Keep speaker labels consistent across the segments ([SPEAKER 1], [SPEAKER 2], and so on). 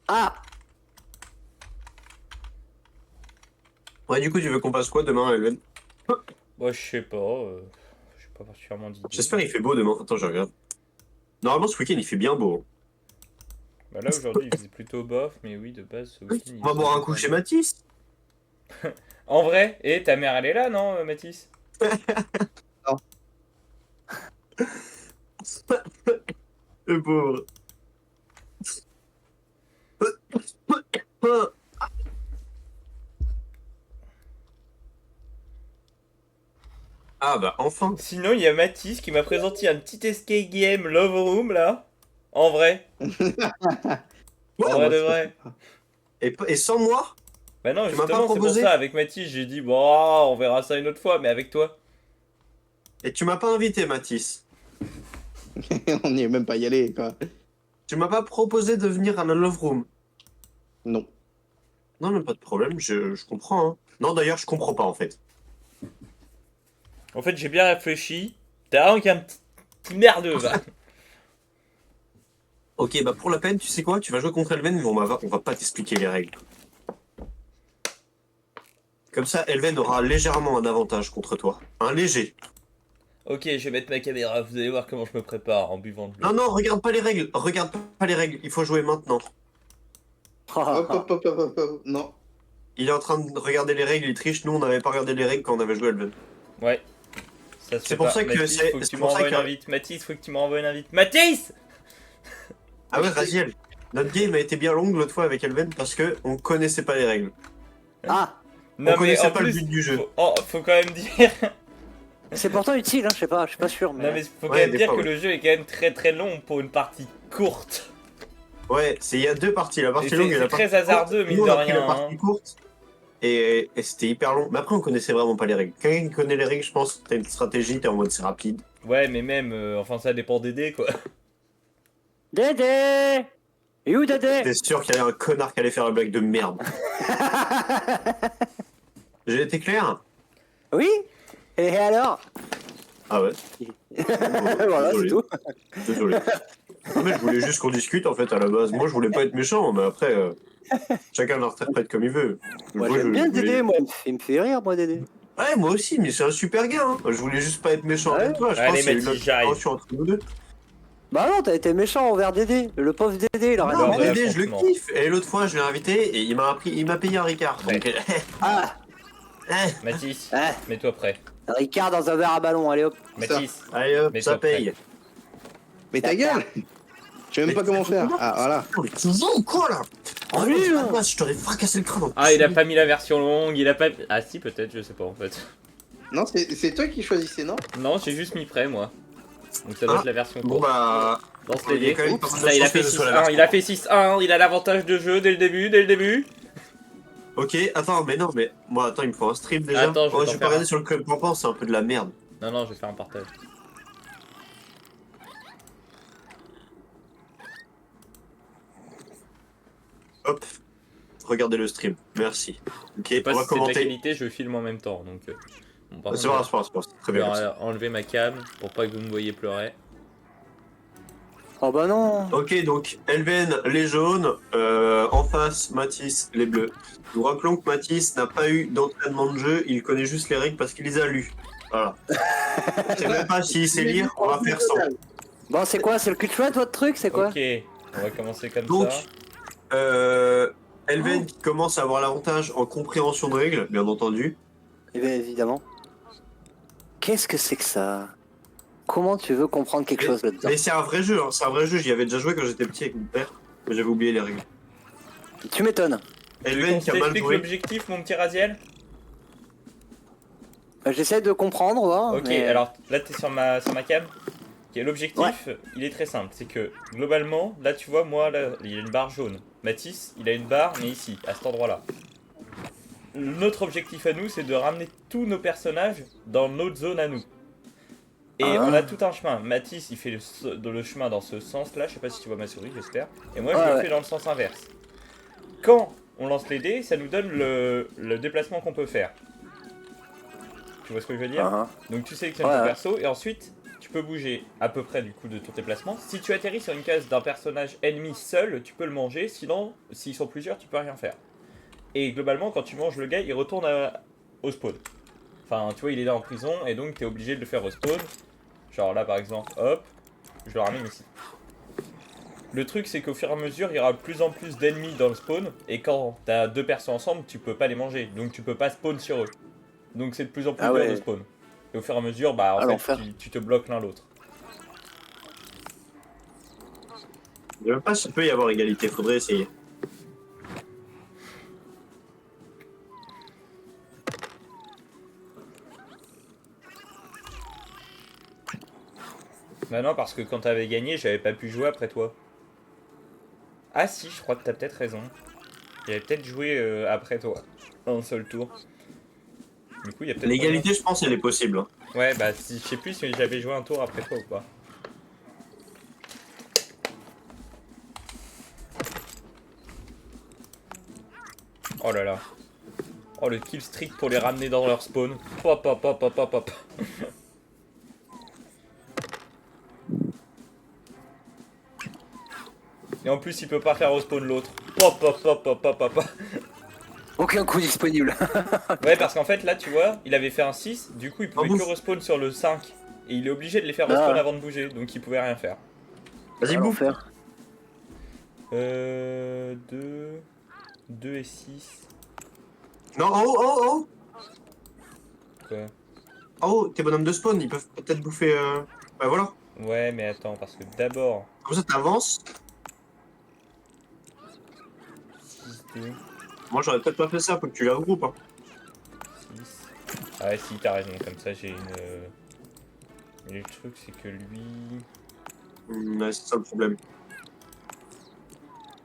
[SPEAKER 1] Ah!
[SPEAKER 2] Ouais, du coup, tu veux qu'on fasse quoi demain, Elven?
[SPEAKER 3] Bah, je sais pas. J'ai pas particulièrement d'idée.
[SPEAKER 2] J'espère qu'il fait beau demain. Attends, je regarde. Normalement, ce week-end, il fait bien beau.
[SPEAKER 3] Bah là, aujourd'hui, il faisait plutôt bof, mais oui, de base, ce week-end, il
[SPEAKER 2] On va
[SPEAKER 3] faisait
[SPEAKER 2] boire un
[SPEAKER 3] plutôt
[SPEAKER 2] coup
[SPEAKER 3] pas
[SPEAKER 2] chez
[SPEAKER 3] mal.
[SPEAKER 2] Mathis.
[SPEAKER 3] En vrai, et ta mère, elle est là, non, Mathis?
[SPEAKER 1] Non.
[SPEAKER 2] Le pauvre. Ah bah enfin.
[SPEAKER 3] Sinon, il y a Mathis qui m'a présenté un petit escape game Love Room, là. En vrai. En
[SPEAKER 2] Ouais,
[SPEAKER 3] vrai
[SPEAKER 2] moi,
[SPEAKER 3] de
[SPEAKER 2] c'est pas
[SPEAKER 3] vrai.
[SPEAKER 2] sympa. Et sans moi,
[SPEAKER 3] Bah non,
[SPEAKER 2] tu m'as pas
[SPEAKER 3] justement, c'est pour
[SPEAKER 2] proposé
[SPEAKER 3] ça. Avec Mathis, j'ai dit, bon, on verra ça une autre fois, mais avec toi.
[SPEAKER 2] et tu m'as pas invité, Mathis.
[SPEAKER 1] On n'y est même pas y aller, quoi.
[SPEAKER 2] Tu m'as pas proposé de venir à la Love Room.
[SPEAKER 1] Non.
[SPEAKER 2] Non, mais pas de problème, je comprends. Hein. Non, d'ailleurs, je comprends pas en fait.
[SPEAKER 3] En fait, j'ai bien réfléchi. T'as vraiment qu'un petit merdeux, va.
[SPEAKER 2] Ok, bah pour la peine, tu sais quoi? Tu vas jouer contre Elven, mais on va pas t'expliquer les règles. Comme ça, Elven aura légèrement un avantage contre toi. Un léger.
[SPEAKER 3] Ok, je vais mettre ma caméra. Vous allez voir comment je me prépare en buvant de l'eau.
[SPEAKER 2] Non, non, regarde pas les règles. Regarde pas les règles. Il faut jouer maintenant.
[SPEAKER 1] Hop, hop, hop, hop, hop, hop. Non.
[SPEAKER 2] Il est en train de regarder les règles, il triche. Nous, on n'avait pas regardé les règles quand on avait joué Elven.
[SPEAKER 3] Ouais, ça se
[SPEAKER 2] C'est
[SPEAKER 3] fait
[SPEAKER 2] pour
[SPEAKER 3] pas.
[SPEAKER 2] ça que
[SPEAKER 3] Mathis, faut que tu
[SPEAKER 2] c'est pour ça
[SPEAKER 3] m'envoies
[SPEAKER 2] que.
[SPEAKER 3] une invite. Mathis, faut que tu m'envoies une invite. Mathis!
[SPEAKER 2] Ah ouais, Raziel. Notre game a été bien longue l'autre fois avec Elven parce que on connaissait pas les règles.
[SPEAKER 1] Ah!
[SPEAKER 2] On
[SPEAKER 3] Non mais
[SPEAKER 2] connaissait
[SPEAKER 3] en
[SPEAKER 2] pas le
[SPEAKER 3] plus,
[SPEAKER 2] but du jeu.
[SPEAKER 3] faut quand même dire.
[SPEAKER 1] C'est pourtant utile, hein, je suis pas sûr,
[SPEAKER 3] Non
[SPEAKER 1] mais.
[SPEAKER 3] mais faut quand
[SPEAKER 2] Ouais,
[SPEAKER 3] même
[SPEAKER 2] des
[SPEAKER 3] dire
[SPEAKER 2] fois,
[SPEAKER 3] que
[SPEAKER 2] ouais.
[SPEAKER 3] le jeu est quand même très très long pour une partie courte.
[SPEAKER 2] Ouais, il y a deux parties, la
[SPEAKER 3] Et
[SPEAKER 2] partie longue et
[SPEAKER 3] c'est
[SPEAKER 2] la
[SPEAKER 3] très
[SPEAKER 2] partie courte.
[SPEAKER 3] hasardeux,
[SPEAKER 2] Nous,
[SPEAKER 3] mine
[SPEAKER 2] on
[SPEAKER 3] de
[SPEAKER 2] a pris la
[SPEAKER 3] rien.
[SPEAKER 2] partie
[SPEAKER 3] Hein.
[SPEAKER 2] courte et c'était hyper long. Mais après, on connaissait vraiment pas les règles. Quelqu'un qui connaît les règles, je pense, t'as une stratégie, t'es en mode c'est rapide.
[SPEAKER 3] Ouais, mais même, enfin ça dépend des dés quoi.
[SPEAKER 1] Dédé! Et où Dédé?
[SPEAKER 2] J'étais sûr qu'il y avait un connard qui allait faire une blague de merde. J'ai été clair?
[SPEAKER 1] Oui? Et alors?
[SPEAKER 2] Ah ouais.
[SPEAKER 1] Voilà, c'est
[SPEAKER 2] Désolé,
[SPEAKER 1] tout.
[SPEAKER 2] désolé. Non mais je voulais juste qu'on discute en fait à la base. Moi je voulais pas être méchant, mais après chacun l'interprète comme il veut.
[SPEAKER 1] Moi
[SPEAKER 2] Moi,
[SPEAKER 1] j'aime bien
[SPEAKER 2] je voulais.
[SPEAKER 1] Dédé, moi, il me fait rire, moi, Dédé.
[SPEAKER 2] Ouais moi aussi, mais c'est un super gars. Hein. Je voulais juste pas être méchant
[SPEAKER 1] Ouais.
[SPEAKER 2] avec toi. Je pense
[SPEAKER 3] Allez
[SPEAKER 2] qu'il y a eu de la
[SPEAKER 3] Mathis, j'arrive.
[SPEAKER 2] compréhension entre nous deux.
[SPEAKER 1] Bah non, t'as été méchant envers Dédé. Le pauvre Dédé, il aurait
[SPEAKER 2] Non,
[SPEAKER 3] L'heure
[SPEAKER 1] rien
[SPEAKER 3] de
[SPEAKER 1] dit.
[SPEAKER 2] Dédé, je le
[SPEAKER 3] l'affrontement.
[SPEAKER 2] kiffe. Et l'autre fois je l'ai invité et il m'a payé un Ricard.
[SPEAKER 3] Prêt.
[SPEAKER 2] Donc
[SPEAKER 1] Ah!
[SPEAKER 3] Mathis,
[SPEAKER 1] Ah!
[SPEAKER 3] mets-toi prêt.
[SPEAKER 1] Ricard dans un verre à ballon, allez hop.
[SPEAKER 3] Mathis,
[SPEAKER 2] allez hop, ça
[SPEAKER 3] mets-toi prêt.
[SPEAKER 2] paye.
[SPEAKER 1] Mais ta gueule!
[SPEAKER 4] Je sais même pas comment faire. Ah, voilà.
[SPEAKER 2] Mais tu joues ou quoi là?
[SPEAKER 1] Oh,
[SPEAKER 2] Vraiment,
[SPEAKER 1] lui,
[SPEAKER 2] dis pas
[SPEAKER 1] là.
[SPEAKER 2] de base, je t'aurais fracassé le crâne.
[SPEAKER 3] Ah, il a pas mis la version longue, il a pas... Ah si, peut-être, je sais pas en fait.
[SPEAKER 4] Non, c'est toi qui choisissais, non?
[SPEAKER 3] Non, j'ai juste mis prêt moi. Donc ça doit
[SPEAKER 2] Ah,
[SPEAKER 3] être la version
[SPEAKER 2] Bon
[SPEAKER 3] courte.
[SPEAKER 2] bah.
[SPEAKER 3] Lance
[SPEAKER 2] Il
[SPEAKER 3] les
[SPEAKER 2] y a
[SPEAKER 3] dés.
[SPEAKER 2] quand même
[SPEAKER 3] Oups,
[SPEAKER 2] pas
[SPEAKER 3] ça, il a
[SPEAKER 2] chance que
[SPEAKER 3] fait
[SPEAKER 2] ce soit la
[SPEAKER 3] 6-1,
[SPEAKER 2] version
[SPEAKER 3] il a fait 6-1, il a l'avantage de jeu dès le début.
[SPEAKER 2] Ok, attends, mais non, mais moi, attends, il me faut un stream déjà.
[SPEAKER 3] Attends, je vais
[SPEAKER 2] Oh,
[SPEAKER 3] t'en
[SPEAKER 2] j'ai pas
[SPEAKER 3] faire
[SPEAKER 2] regardé
[SPEAKER 3] un.
[SPEAKER 2] sur le club Pampan, c'est un peu de la merde.
[SPEAKER 3] Non, non, je vais faire un partage.
[SPEAKER 2] Hop, regardez le stream, merci. Ok,
[SPEAKER 3] Je sais pas
[SPEAKER 2] on
[SPEAKER 3] si
[SPEAKER 2] va
[SPEAKER 3] c'est de la
[SPEAKER 2] commenter.
[SPEAKER 3] qualité, je filme en même temps. Donc, bon, par
[SPEAKER 2] C'est
[SPEAKER 3] contre,
[SPEAKER 2] pas grave, c'est pas grave, c'est pas grave, très
[SPEAKER 3] je
[SPEAKER 2] bien.
[SPEAKER 3] vais
[SPEAKER 2] comme ça.
[SPEAKER 3] enlever ma cam pour pas que vous me voyez pleurer.
[SPEAKER 1] Oh bah non.
[SPEAKER 2] Ok, donc Elven, les jaunes, en face, Mathis, les bleus. Nous rappelons que Mathis n'a pas eu d'entraînement de jeu, il connaît juste les règles parce qu'il les a lues. Voilà. Je sais même pas s'il sait lire, on va faire sans.
[SPEAKER 1] Bon, c'est quoi? C'est le cul de chouette, votre truc? C'est quoi?
[SPEAKER 3] Ok, on va commencer comme
[SPEAKER 2] Donc,
[SPEAKER 3] ça.
[SPEAKER 2] Elven qui commence à avoir l'avantage en compréhension de règles, bien entendu.
[SPEAKER 1] Eh bien, évidemment. Qu'est-ce que c'est que ça? Comment tu veux comprendre quelque chose là-dedans?
[SPEAKER 2] Mais c'est un vrai jeu, hein. C'est un vrai jeu, j'y avais déjà joué quand j'étais petit avec mon père, mais j'avais oublié les règles.
[SPEAKER 1] Tu m'étonnes.
[SPEAKER 3] Tu veux
[SPEAKER 2] Elven
[SPEAKER 3] qu'on
[SPEAKER 2] qui a mal
[SPEAKER 3] t'explique
[SPEAKER 2] joué.
[SPEAKER 3] l'objectif, mon petit Raziel?
[SPEAKER 1] J'essaie de comprendre, voir.
[SPEAKER 3] Ok,
[SPEAKER 1] mais-
[SPEAKER 3] alors là t'es sur ma cam. Ok, l'objectif, il est très simple, c'est que globalement, là tu vois, moi, là, il y a une barre jaune. Mathis, il a une barre, mais ici, à cet endroit-là. Notre objectif à nous, c'est de ramener tous nos personnages dans notre zone à nous. Et
[SPEAKER 1] Ah.
[SPEAKER 3] on a tout un chemin. Mathis, il fait le chemin dans ce sens-là, je sais pas si tu vois ma souris, j'espère. Et moi, je
[SPEAKER 1] Ouais,
[SPEAKER 3] le
[SPEAKER 1] ouais.
[SPEAKER 3] fais dans le sens inverse. Quand on lance les dés, ça nous donne le déplacement qu'on peut faire. Tu vois ce que je veux dire?
[SPEAKER 1] Ah,
[SPEAKER 3] Donc tu sélectionnes
[SPEAKER 1] Ouais,
[SPEAKER 3] ton
[SPEAKER 1] ouais.
[SPEAKER 3] perso et ensuite tu peux bouger à peu près du coup de ton déplacement. Si tu atterris sur une case d'un personnage ennemi seul, tu peux le manger, sinon, s'ils sont plusieurs, tu peux rien faire. Et globalement, quand tu manges le gars, il retourne au spawn. Enfin, tu vois, il est là en prison, et donc t'es obligé de le faire au spawn. Genre là, par exemple, hop, je le ramène ici. Le truc, c'est qu'au fur et à mesure, il y aura de plus en plus d'ennemis dans le spawn, et quand t'as deux persos ensemble, tu peux pas les manger, donc tu peux pas spawn sur eux. Donc c'est de plus en plus
[SPEAKER 1] Ah
[SPEAKER 3] dur
[SPEAKER 1] ouais.
[SPEAKER 3] de spawn. Et au fur et à mesure, bah en
[SPEAKER 1] Ah,
[SPEAKER 3] fait,
[SPEAKER 1] l'enfer.
[SPEAKER 3] tu te bloques l'un l'autre.
[SPEAKER 2] Je sais même pas s'il peut y avoir égalité, faudrait essayer.
[SPEAKER 3] Bah non, parce que quand t'avais gagné, j'avais pas pu jouer après toi. Ah si, je crois que t'as peut-être raison. J'avais peut-être joué après toi. Un seul tour. Du coup, il y a peut-être
[SPEAKER 2] L'égalité, je pense, elle est possible. Hein.
[SPEAKER 3] moyen. Ouais, bah si, je sais plus si j'avais joué un tour après toi ou pas. Oh là là. Oh, le kill streak pour les ramener dans leur spawn. Hop, hop, hop, hop, hop, hop. Et en plus, il peut pas faire au spawn l'autre. Hop, hop, hop, hop, hop, hop.
[SPEAKER 1] Aucun coup disponible.
[SPEAKER 3] Ouais, parce qu'en fait, là, tu vois, il avait fait un 6, du coup, il pouvait
[SPEAKER 2] Ah,
[SPEAKER 3] que
[SPEAKER 2] bouffe.
[SPEAKER 3] respawn sur le 5. Et il est obligé de les faire
[SPEAKER 1] Ah.
[SPEAKER 3] respawn avant de bouger, donc il pouvait rien faire.
[SPEAKER 2] Vas-y,
[SPEAKER 1] Ah,
[SPEAKER 2] bouffe.
[SPEAKER 1] l'enfer.
[SPEAKER 3] 2 et 6.
[SPEAKER 2] Non, en haut, en haut, en haut.
[SPEAKER 3] Quoi?
[SPEAKER 2] En haut, tes bonhommes de spawn, ils peuvent peut-être bouffer. Bah voilà.
[SPEAKER 3] Ouais, mais attends, parce que d'abord,
[SPEAKER 2] Comme ça, t'avances.
[SPEAKER 3] 6, 2,
[SPEAKER 2] Moi, j'aurais peut-être pas fait ça, faut que tu les regroupes. Hein.
[SPEAKER 3] 6. Ah ouais, si, t'as raison, comme ça j'ai une... Mais le truc, c'est que lui...
[SPEAKER 2] Ouais, c'est ça le problème.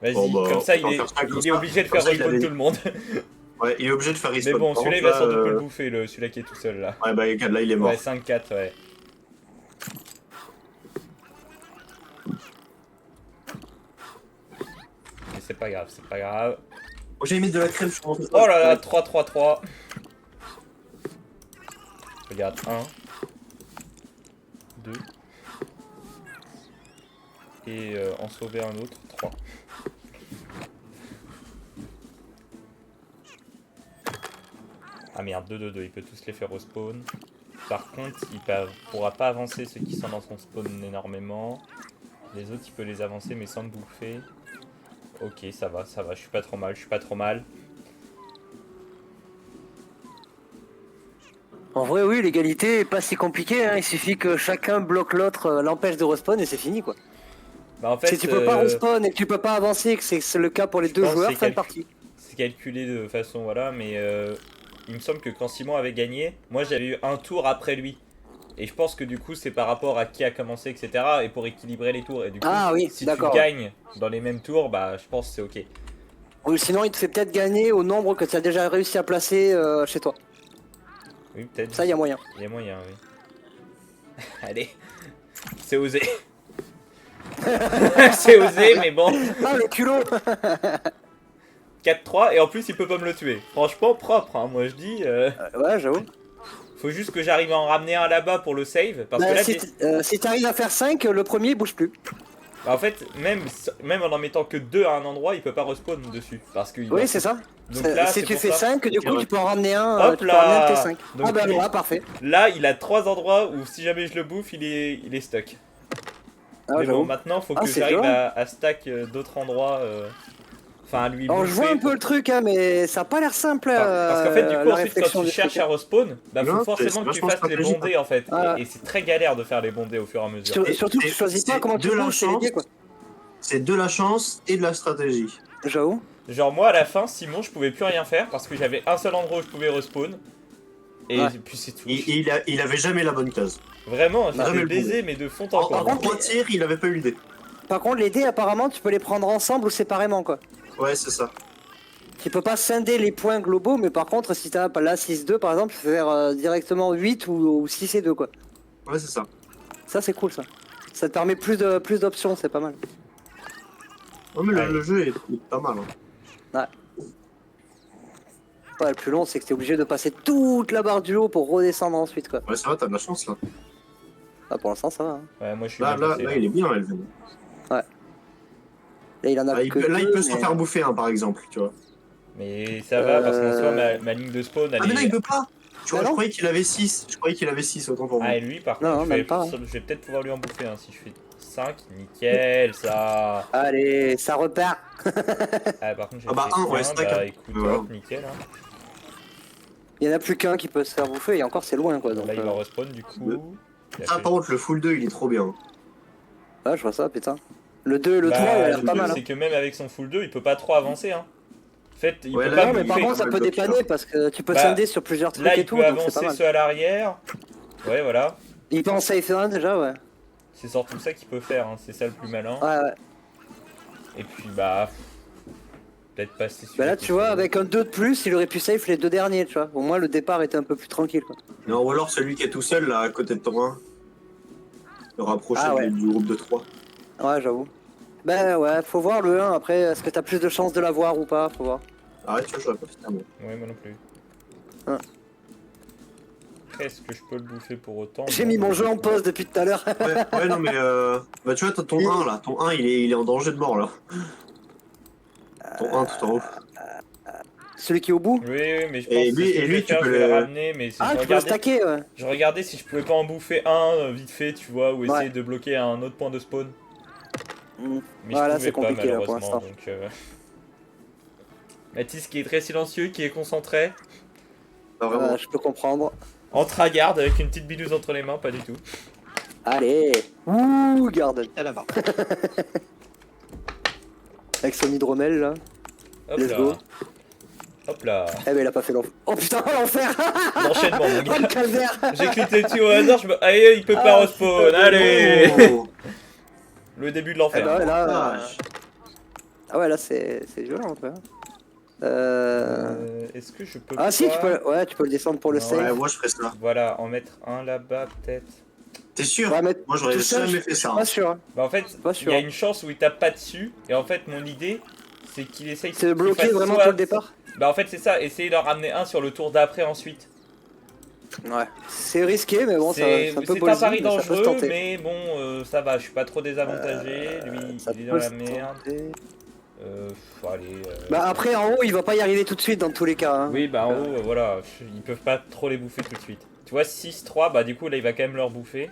[SPEAKER 3] Vas-y,
[SPEAKER 2] Bon, bah,
[SPEAKER 3] comme ça,
[SPEAKER 2] on
[SPEAKER 3] il
[SPEAKER 2] va faire ça comme
[SPEAKER 3] est
[SPEAKER 2] ça.
[SPEAKER 3] obligé de
[SPEAKER 2] Comme
[SPEAKER 3] faire
[SPEAKER 2] ça, il
[SPEAKER 3] respawn
[SPEAKER 2] avait-
[SPEAKER 3] tout le monde.
[SPEAKER 2] Ouais, il est obligé de faire
[SPEAKER 3] Mais
[SPEAKER 2] respawn.
[SPEAKER 3] bon,
[SPEAKER 2] Par
[SPEAKER 3] celui-là, il
[SPEAKER 2] contre,
[SPEAKER 3] va sans doute
[SPEAKER 2] là,
[SPEAKER 3] me le bouffer, celui-là qui est tout seul, là.
[SPEAKER 2] Ouais, bah, regarde, là, il est mort.
[SPEAKER 3] Ouais, 5-4, ouais. Mais c'est pas grave, c'est pas grave.
[SPEAKER 2] Oh, j'ai mis de la crème sur mon
[SPEAKER 3] Oh là là, 3-3-3. Regarde, 1, 2. Et en sauver un autre, 3. Ah merde, 2-2-2, il peut tous les faire au spawn. Par contre, pourra pas avancer ceux qui sont dans son spawn énormément. Les autres, il peut les avancer mais sans me bouffer. Ok, ça va, je suis pas trop mal, je suis pas trop mal.
[SPEAKER 1] En vrai, oui, l'égalité est pas si compliquée. Hein. Il suffit que chacun bloque l'autre, l'empêche de respawn et c'est fini quoi.
[SPEAKER 3] Bah en fait,
[SPEAKER 1] Si tu peux pas respawn et que tu peux pas avancer, et que c'est le cas pour les
[SPEAKER 3] je
[SPEAKER 1] deux
[SPEAKER 3] pense
[SPEAKER 1] joueurs,
[SPEAKER 3] c'est
[SPEAKER 1] fin de partie.
[SPEAKER 3] c'est calculé de façon voilà, mais il me semble que quand Simon avait gagné, moi j'avais eu un tour après lui. Et je pense que du coup c'est par rapport à qui a commencé, etc. Et pour équilibrer les tours. Et du coup,
[SPEAKER 1] Ah oui,
[SPEAKER 3] si tu
[SPEAKER 1] d'accord.
[SPEAKER 3] gagnes dans les mêmes tours, bah je pense que c'est ok.
[SPEAKER 1] Ou sinon, il te fait peut-être gagner au nombre que tu as déjà réussi à placer chez toi.
[SPEAKER 3] Oui, peut-être.
[SPEAKER 1] Ça, il y a moyen.
[SPEAKER 3] Il y a moyen, oui. Allez, c'est osé. C'est osé, mais bon.
[SPEAKER 1] Ah, le culot
[SPEAKER 3] 4-3, et en plus il peut pas me le tuer. Franchement, propre, hein, moi je dis.
[SPEAKER 1] Ouais, j'avoue.
[SPEAKER 3] Faut juste que j'arrive à en ramener un là-bas pour le save. Parce que
[SPEAKER 1] Bah,
[SPEAKER 3] là,
[SPEAKER 1] si t'arrives à faire 5, le premier il bouge plus.
[SPEAKER 3] en fait, même en mettant que 2 à un endroit, il peut pas respawn dessus. Parce que
[SPEAKER 1] Oui, c'est ça.
[SPEAKER 3] Donc là,
[SPEAKER 1] si
[SPEAKER 3] c'est
[SPEAKER 1] tu
[SPEAKER 3] pour
[SPEAKER 1] fais
[SPEAKER 3] ça.
[SPEAKER 1] 5, du coup, tu peux en ramener un.
[SPEAKER 3] Hop
[SPEAKER 1] tu peux en ramener un de tes
[SPEAKER 3] là.
[SPEAKER 1] 5.
[SPEAKER 3] Donc
[SPEAKER 1] Ah, bah
[SPEAKER 3] lui-
[SPEAKER 1] voilà, parfait.
[SPEAKER 3] Là, il a 3 endroits où si jamais je le bouffe, il est stuck.
[SPEAKER 1] Ah,
[SPEAKER 3] Mais bon,
[SPEAKER 1] j'avoue.
[SPEAKER 3] maintenant, faut
[SPEAKER 1] Ah,
[SPEAKER 3] que
[SPEAKER 1] c'est
[SPEAKER 3] j'arrive
[SPEAKER 1] violent.
[SPEAKER 3] à stack d'autres endroits. Enfin, à lui
[SPEAKER 1] Alors, je vois
[SPEAKER 3] bouffer
[SPEAKER 1] un peu le truc, hein, mais ça a pas l'air simple.
[SPEAKER 3] Parce qu'en fait, du coup,
[SPEAKER 1] la
[SPEAKER 3] ensuite,
[SPEAKER 1] réflexion
[SPEAKER 3] quand tu
[SPEAKER 1] du
[SPEAKER 3] cherches
[SPEAKER 1] truc.
[SPEAKER 3] à respawn, bah
[SPEAKER 2] Non,
[SPEAKER 3] faut
[SPEAKER 2] c'est
[SPEAKER 3] forcément que tu
[SPEAKER 2] vachement
[SPEAKER 3] fasses les
[SPEAKER 2] stratégique,
[SPEAKER 3] bondés en fait.
[SPEAKER 1] Ah.
[SPEAKER 3] Et c'est très galère de faire les bondés au fur et à mesure.
[SPEAKER 1] Surtout que tu choisis pas
[SPEAKER 2] c'est
[SPEAKER 1] comment tu
[SPEAKER 2] de la
[SPEAKER 1] bouges, c'est les
[SPEAKER 2] chance.
[SPEAKER 1] biais, quoi.
[SPEAKER 2] C'est de la chance et de la stratégie.
[SPEAKER 1] J'avoue.
[SPEAKER 3] Genre, moi à la fin, Simon, je pouvais plus rien faire parce que j'avais un seul endroit où je pouvais respawn. Et
[SPEAKER 1] Ouais.
[SPEAKER 3] puis c'est tout.
[SPEAKER 2] Il avait jamais la bonne case.
[SPEAKER 3] Vraiment,
[SPEAKER 2] jamais
[SPEAKER 3] j'étais
[SPEAKER 2] le
[SPEAKER 3] baisé, mais de fond en
[SPEAKER 2] En
[SPEAKER 3] comble.
[SPEAKER 2] 3 tirs, il avait pas eu l'idée.
[SPEAKER 1] Par contre, les dés, apparemment, tu peux les prendre ensemble ou séparément, quoi.
[SPEAKER 2] Ouais, c'est ça.
[SPEAKER 1] Tu peux pas scinder les points globaux, mais par contre, si t'as là 6-2 par exemple, tu peux faire directement 8 ou 6 et 2, quoi.
[SPEAKER 2] Ouais, c'est ça.
[SPEAKER 1] Ça, c'est cool, ça. Ça te permet plus d'options, c'est pas mal.
[SPEAKER 2] Ouais, mais
[SPEAKER 3] Ouais.
[SPEAKER 2] le jeu est pas mal. Hein.
[SPEAKER 1] Ouais, le plus long, c'est que t'es obligé de passer toute la barre du haut pour redescendre ensuite, quoi.
[SPEAKER 2] Ouais, ça va, t'as de la chance là.
[SPEAKER 1] Ah, pour l'instant, ça va. Hein.
[SPEAKER 3] Ouais, moi je suis
[SPEAKER 2] Là,
[SPEAKER 3] bien
[SPEAKER 2] là,
[SPEAKER 3] passé,
[SPEAKER 2] là, il est bien, Elven.
[SPEAKER 1] Là, il en a
[SPEAKER 2] Là, il
[SPEAKER 1] que
[SPEAKER 2] peut, là, il
[SPEAKER 1] deux,
[SPEAKER 2] peut se
[SPEAKER 1] mais-
[SPEAKER 2] faire bouffer, hein, par exemple, tu vois.
[SPEAKER 3] Mais ça va parce qu'en soi, ma ligne de spawn,
[SPEAKER 2] Ah,
[SPEAKER 3] elle
[SPEAKER 2] mais là, il
[SPEAKER 3] est.
[SPEAKER 2] peut pas. Tu vois,
[SPEAKER 1] Ah
[SPEAKER 2] je
[SPEAKER 1] non.
[SPEAKER 2] croyais qu'il avait 6. Je croyais qu'il avait 6, autant pour moi.
[SPEAKER 3] Ah, et lui, par
[SPEAKER 1] Non,
[SPEAKER 3] contre,
[SPEAKER 1] non, même pas, hein.
[SPEAKER 3] je vais peut-être pouvoir lui en bouffer si je fais 5. Nickel, ça.
[SPEAKER 1] Allez, ça repart.
[SPEAKER 3] Ah, par contre, j'ai
[SPEAKER 2] Ah bah,
[SPEAKER 3] fait
[SPEAKER 2] un, ouais, c'est vrai
[SPEAKER 3] bah
[SPEAKER 2] qu'un-
[SPEAKER 3] écoute,
[SPEAKER 2] voilà.
[SPEAKER 3] hop, nickel. Hein.
[SPEAKER 1] Il y en a plus qu'un qui peut se faire bouffer, et encore, c'est loin, quoi. Donc,
[SPEAKER 3] Là, il va respawn du coup. Il a
[SPEAKER 2] Ah,
[SPEAKER 3] fait-
[SPEAKER 2] par contre, le full 2, il est trop bien.
[SPEAKER 1] ouais, je vois ça, putain. Le 2, le
[SPEAKER 3] Bah,
[SPEAKER 1] 3, il a
[SPEAKER 3] le
[SPEAKER 1] l'air pas
[SPEAKER 3] truc,
[SPEAKER 1] mal. Hein.
[SPEAKER 3] c'est que même avec son full 2, il peut pas trop avancer. Hein. En fait, il
[SPEAKER 2] Ouais,
[SPEAKER 3] peut
[SPEAKER 2] là,
[SPEAKER 3] pas
[SPEAKER 1] Non, mais par
[SPEAKER 3] bouffer.
[SPEAKER 1] contre, ça
[SPEAKER 2] le
[SPEAKER 1] peut
[SPEAKER 2] bloc,
[SPEAKER 1] dépanner
[SPEAKER 2] là.
[SPEAKER 1] parce que tu peux
[SPEAKER 3] Bah,
[SPEAKER 1] scinder sur plusieurs trucs
[SPEAKER 3] Là,
[SPEAKER 1] et
[SPEAKER 3] il
[SPEAKER 1] tout,
[SPEAKER 3] peut
[SPEAKER 1] donc c'est pas
[SPEAKER 3] avancer
[SPEAKER 1] mal.
[SPEAKER 3] ceux à l'arrière. Ouais, voilà.
[SPEAKER 1] Il peut en safe run déjà, ouais.
[SPEAKER 3] C'est surtout ça qu'il peut faire. Hein. C'est ça le plus malin.
[SPEAKER 1] Ouais, ouais.
[SPEAKER 3] Et puis, bah. Peut-être passer sur.
[SPEAKER 1] Bah là, tu vois, avec un 2 de plus, il aurait pu safe les deux derniers, tu vois. Au moins, le départ était un peu plus tranquille, quoi.
[SPEAKER 2] Non, ou alors celui qui est tout seul, là, à côté de ton 1. Le rapprocher
[SPEAKER 1] Ah, ouais.
[SPEAKER 2] du groupe de 3.
[SPEAKER 1] Ouais, j'avoue. Bah ouais, faut voir le 1, après, est-ce que t'as plus de chances de l'avoir ou pas, faut voir.
[SPEAKER 2] Ah, tu vois, j'aurais pas fait un mot.
[SPEAKER 3] Ouais, moi non plus.
[SPEAKER 1] Ah.
[SPEAKER 3] Après, est-ce que je peux le bouffer pour autant?
[SPEAKER 1] J'ai mis mon jeu en pause depuis tout à l'heure.
[SPEAKER 2] Ouais, non, mais bah, tu vois, t'as ton 1 là. Ton 1, il est en danger de mort là. Ton 1 tout en haut.
[SPEAKER 1] Celui qui est au bout.
[SPEAKER 3] Oui, oui, mais je pense
[SPEAKER 2] Et
[SPEAKER 3] que
[SPEAKER 2] lui-
[SPEAKER 3] c'est ce que
[SPEAKER 2] et
[SPEAKER 3] je
[SPEAKER 2] lui,
[SPEAKER 3] vais
[SPEAKER 2] tu
[SPEAKER 3] faire,
[SPEAKER 2] peux
[SPEAKER 3] je vais le
[SPEAKER 2] le-
[SPEAKER 3] ramener, mais c'est-
[SPEAKER 1] Ah,
[SPEAKER 3] je
[SPEAKER 1] tu peux le
[SPEAKER 3] regardais,
[SPEAKER 1] stacker, ouais.
[SPEAKER 3] je regardais si je pouvais pas en bouffer un vite fait, tu vois, ou essayer
[SPEAKER 1] Ouais.
[SPEAKER 3] de bloquer un autre point de spawn.
[SPEAKER 1] Mm.
[SPEAKER 3] Mais
[SPEAKER 1] Voilà,
[SPEAKER 3] je pouvais
[SPEAKER 1] c'est compliqué,
[SPEAKER 3] pas
[SPEAKER 1] là, pour
[SPEAKER 3] malheureusement,
[SPEAKER 1] l'instant.
[SPEAKER 3] donc... Mathis qui est très silencieux, qui est concentré,
[SPEAKER 2] Pas vraiment.
[SPEAKER 1] Je peux comprendre.
[SPEAKER 3] en tragarde avec une petite bilouse entre les mains, pas du tout.
[SPEAKER 1] Allez. Ouh, Garden.
[SPEAKER 4] Elle a marre.
[SPEAKER 1] Avec son hydromel, là.
[SPEAKER 3] Hop
[SPEAKER 1] Let's
[SPEAKER 3] là.
[SPEAKER 1] go.
[SPEAKER 3] Hop là.
[SPEAKER 1] Eh ben, il a pas fait l'enfer. Oh putain, l'enfer.
[SPEAKER 3] L'enchaînement, mon
[SPEAKER 1] Oh, le
[SPEAKER 3] gars.
[SPEAKER 1] calvaire.
[SPEAKER 3] J'ai cliqué dessus au hasard, je me... Allez, il peut pas
[SPEAKER 1] Ah,
[SPEAKER 3] respawn,
[SPEAKER 1] putain,
[SPEAKER 3] allez.
[SPEAKER 2] Oh,
[SPEAKER 3] Le début de
[SPEAKER 1] Eh
[SPEAKER 3] l'enfer.
[SPEAKER 1] ben, ouais, là...
[SPEAKER 2] vache.
[SPEAKER 1] Ah ouais, là, c'est violent, quoi.
[SPEAKER 3] Est-ce que je peux
[SPEAKER 1] Ah si,
[SPEAKER 3] pas...
[SPEAKER 1] tu peux... Ouais, tu peux le descendre pour le
[SPEAKER 3] Non,
[SPEAKER 1] save.
[SPEAKER 2] Ouais, moi je ferais ça.
[SPEAKER 3] Voilà, en mettre un là-bas peut-être.
[SPEAKER 2] T'es sûr?
[SPEAKER 1] Ouais, mais
[SPEAKER 2] Moi j'aurais
[SPEAKER 1] tout seul,
[SPEAKER 2] jamais
[SPEAKER 1] je
[SPEAKER 2] fait
[SPEAKER 1] suis
[SPEAKER 2] ça.
[SPEAKER 1] pas sûr. Hein.
[SPEAKER 3] Bah en fait,
[SPEAKER 1] Pas
[SPEAKER 3] il
[SPEAKER 1] sûr.
[SPEAKER 3] y a une chance où il tape pas dessus, et en fait mon idée, c'est qu'il essaye
[SPEAKER 1] C'est de
[SPEAKER 3] qu'il
[SPEAKER 1] bloquer
[SPEAKER 3] fasse
[SPEAKER 1] vraiment
[SPEAKER 3] soit-
[SPEAKER 1] tout le départ.
[SPEAKER 3] Bah en fait c'est ça, essayer d'en ramener un sur le tour d'après ensuite.
[SPEAKER 1] Ouais. C'est risqué, mais bon,
[SPEAKER 3] c'est
[SPEAKER 1] c'est un peu
[SPEAKER 3] un
[SPEAKER 1] ballsy,
[SPEAKER 3] pari
[SPEAKER 1] mais ça peut se
[SPEAKER 3] dangereux,
[SPEAKER 1] tenter.
[SPEAKER 3] mais bon, ça va, je suis pas trop désavantagé, lui
[SPEAKER 1] Ça
[SPEAKER 3] il est
[SPEAKER 1] peut
[SPEAKER 3] dans la
[SPEAKER 1] se
[SPEAKER 3] merde.
[SPEAKER 1] tenter.
[SPEAKER 3] Allez.
[SPEAKER 1] Bah après, en haut, il va pas y arriver tout de suite dans tous les cas. Hein.
[SPEAKER 3] Oui, bah en haut, voilà, ils peuvent pas trop les bouffer tout de suite. Tu vois, 6-3, bah du coup là il va quand même leur bouffer.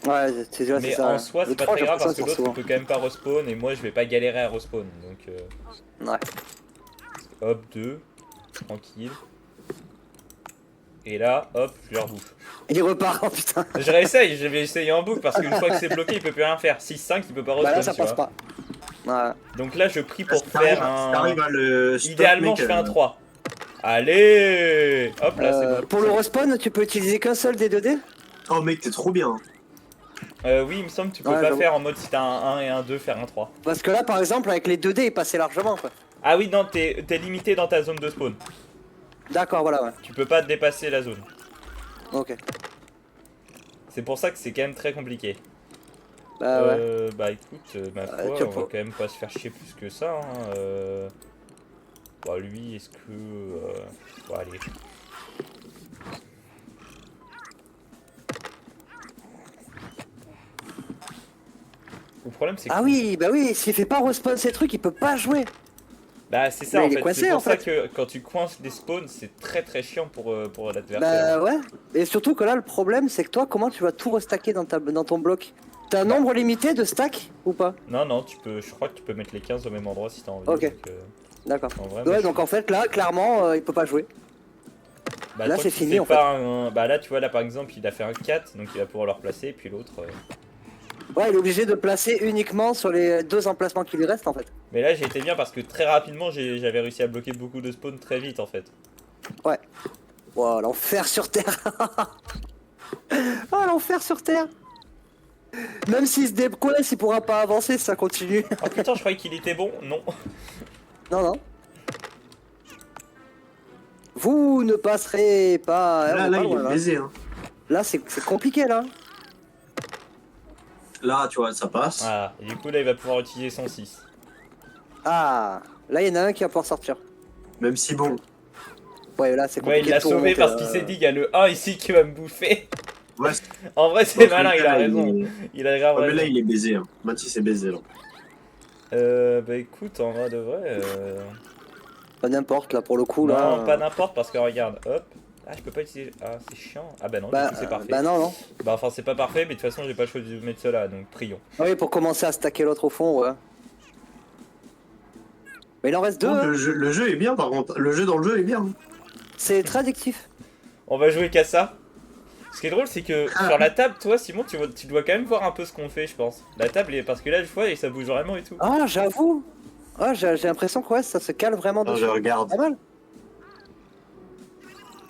[SPEAKER 1] Ouais, c'est déjà
[SPEAKER 3] Mais
[SPEAKER 1] ça.
[SPEAKER 3] en soi,
[SPEAKER 1] Le
[SPEAKER 3] c'est pas
[SPEAKER 1] 3,
[SPEAKER 3] très
[SPEAKER 1] j'ai
[SPEAKER 3] grave parce que
[SPEAKER 1] l'impression
[SPEAKER 3] l'autre il peut quand même pas respawn et moi je vais pas galérer à respawn. Donc
[SPEAKER 1] Ouais.
[SPEAKER 3] hop, 2, tranquille. Et là, hop, je leur bouffe.
[SPEAKER 1] Il repart, oh putain.
[SPEAKER 3] Je réessaye, je vais essayer en boucle parce qu'une fois que c'est bloqué, il peut plus rien faire. 6-5, il peut pas
[SPEAKER 1] Bah
[SPEAKER 3] respawn.
[SPEAKER 1] là, ça
[SPEAKER 3] tu
[SPEAKER 1] passe
[SPEAKER 3] vois.
[SPEAKER 1] pas. Ouais.
[SPEAKER 3] Donc là, je prie pour
[SPEAKER 2] Si t'arrives
[SPEAKER 3] faire
[SPEAKER 2] si t'arrives
[SPEAKER 3] un.
[SPEAKER 2] à le stop,
[SPEAKER 3] Idéalement,
[SPEAKER 2] mec,
[SPEAKER 3] je fais un 3. Allez, hop là, c'est bon.
[SPEAKER 1] Pour le respawn, tu peux utiliser qu'un seul des 2D.
[SPEAKER 2] Oh mec, t'es trop bien.
[SPEAKER 3] Oui, il me semble que tu peux
[SPEAKER 1] Ouais,
[SPEAKER 3] pas
[SPEAKER 1] j'avoue.
[SPEAKER 3] faire en mode si t'as un 1 et un 2, faire un 3.
[SPEAKER 1] Parce que là, par exemple, avec les 2D, il passait largement, quoi.
[SPEAKER 3] Ah oui, non, t'es limité dans ta zone de spawn.
[SPEAKER 1] D'accord, voilà, ouais.
[SPEAKER 3] Tu peux pas dépasser la zone.
[SPEAKER 1] Ok.
[SPEAKER 3] C'est pour ça que c'est quand même très compliqué.
[SPEAKER 1] Bah ouais.
[SPEAKER 3] Bah écoute, ma foi,
[SPEAKER 1] tu
[SPEAKER 3] on va
[SPEAKER 1] peux-
[SPEAKER 3] quand même pas se faire chier plus que ça. Hein. Bah lui, est-ce que... Bon, allez. Le problème c'est que...
[SPEAKER 1] Ah oui, s'il fait pas respawn ces trucs, il peut pas jouer.
[SPEAKER 3] Bah c'est ça
[SPEAKER 1] Mais
[SPEAKER 3] en
[SPEAKER 1] il est
[SPEAKER 3] fait,
[SPEAKER 1] coincé,
[SPEAKER 3] c'est pour
[SPEAKER 1] en
[SPEAKER 3] ça
[SPEAKER 1] fait.
[SPEAKER 3] que quand tu coinces des spawns, c'est très très chiant pour l'adversaire.
[SPEAKER 1] Bah ouais. Et surtout que là, le problème, c'est que toi, comment tu vas tout restacker dans ton bloc? T'as un nombre limité de stacks ou pas?
[SPEAKER 3] Non, non, je crois que tu peux mettre les 15 au même endroit si t'as envie.
[SPEAKER 1] Ok.
[SPEAKER 3] Donc,
[SPEAKER 1] D'accord.
[SPEAKER 3] en vrai, moi,
[SPEAKER 1] Ouais,
[SPEAKER 3] je
[SPEAKER 1] donc en fait, là, clairement, il peut pas jouer.
[SPEAKER 3] Bah,
[SPEAKER 1] Là,
[SPEAKER 3] tant
[SPEAKER 1] c'est
[SPEAKER 3] qu'il
[SPEAKER 1] fini,
[SPEAKER 3] fait
[SPEAKER 1] en fait.
[SPEAKER 3] pas Bah là tu vois là par exemple il a fait un 4 donc il va pouvoir le replacer et puis l'autre
[SPEAKER 1] Ouais, il est obligé de placer uniquement sur les 2 emplacements qui lui restent en fait.
[SPEAKER 3] Mais là j'ai été bien parce que très rapidement j'avais réussi à bloquer beaucoup de spawns très vite en fait.
[SPEAKER 1] Wow, l'enfer sur Terre. Ah, l'enfer sur Terre. Même s'il se décoince, il pourra pas avancer si ça continue.
[SPEAKER 3] Oh putain je croyais qu'il était bon, non.
[SPEAKER 1] Non, non. Vous ne passerez pas. on
[SPEAKER 2] Là,
[SPEAKER 1] est
[SPEAKER 2] là,
[SPEAKER 1] pas
[SPEAKER 2] il
[SPEAKER 1] loin,
[SPEAKER 2] est
[SPEAKER 1] là.
[SPEAKER 2] baisé. Hein.
[SPEAKER 1] Là, c'est compliqué là.
[SPEAKER 2] Là, tu vois, ça passe.
[SPEAKER 3] Ah et du coup là il va pouvoir utiliser son 6.
[SPEAKER 1] Ah, là, il y en a un qui va pouvoir sortir.
[SPEAKER 2] Même si bon.
[SPEAKER 1] Ouais, là, c'est
[SPEAKER 3] Ouais
[SPEAKER 1] compliqué.
[SPEAKER 3] il l'a
[SPEAKER 1] de tout
[SPEAKER 3] sauvé
[SPEAKER 1] remonter,
[SPEAKER 3] parce qu'il s'est dit il y a le 1 ici qui va me bouffer.
[SPEAKER 2] Ouais,
[SPEAKER 3] En vrai, c'est
[SPEAKER 2] dans
[SPEAKER 3] malin,
[SPEAKER 2] tous les
[SPEAKER 3] il a
[SPEAKER 2] cas,
[SPEAKER 3] raison. Il a grave
[SPEAKER 2] Ouais, mais là,
[SPEAKER 3] raison.
[SPEAKER 2] il est baisé. Hein. Mathis est baisé, là.
[SPEAKER 3] Bah écoute, en vrai de vrai.
[SPEAKER 1] Pas n'importe, là, pour le coup,
[SPEAKER 3] Non,
[SPEAKER 1] là.
[SPEAKER 3] pas n'importe, parce que regarde, hop. Ah, je peux pas utiliser. Ah, c'est chiant. Ah, bah non, du coup, c'est parfait.
[SPEAKER 1] Bah non, non.
[SPEAKER 3] Bah, enfin, c'est pas parfait, mais de toute façon, j'ai pas le choix de mettre cela, donc prions.
[SPEAKER 1] Ah oui, pour commencer à stacker l'autre au fond, ouais. Mais il en reste deux,
[SPEAKER 2] Donc,
[SPEAKER 1] hein.
[SPEAKER 2] le jeu est bien, par contre. Le jeu dans le jeu est bien. Hein.
[SPEAKER 1] C'est très addictif.
[SPEAKER 3] On va jouer qu'à ça. Ce qui est drôle, c'est que sur la table, toi, Simon, tu dois quand même voir un peu ce qu'on fait, je pense. La table, parce que là, je vois, et ça bouge vraiment et tout.
[SPEAKER 1] Ah, j'avoue. Ah, j'ai l'impression que ouais, ça se cale vraiment
[SPEAKER 2] Non,
[SPEAKER 1] dessus.
[SPEAKER 2] je regarde.
[SPEAKER 1] Pas mal.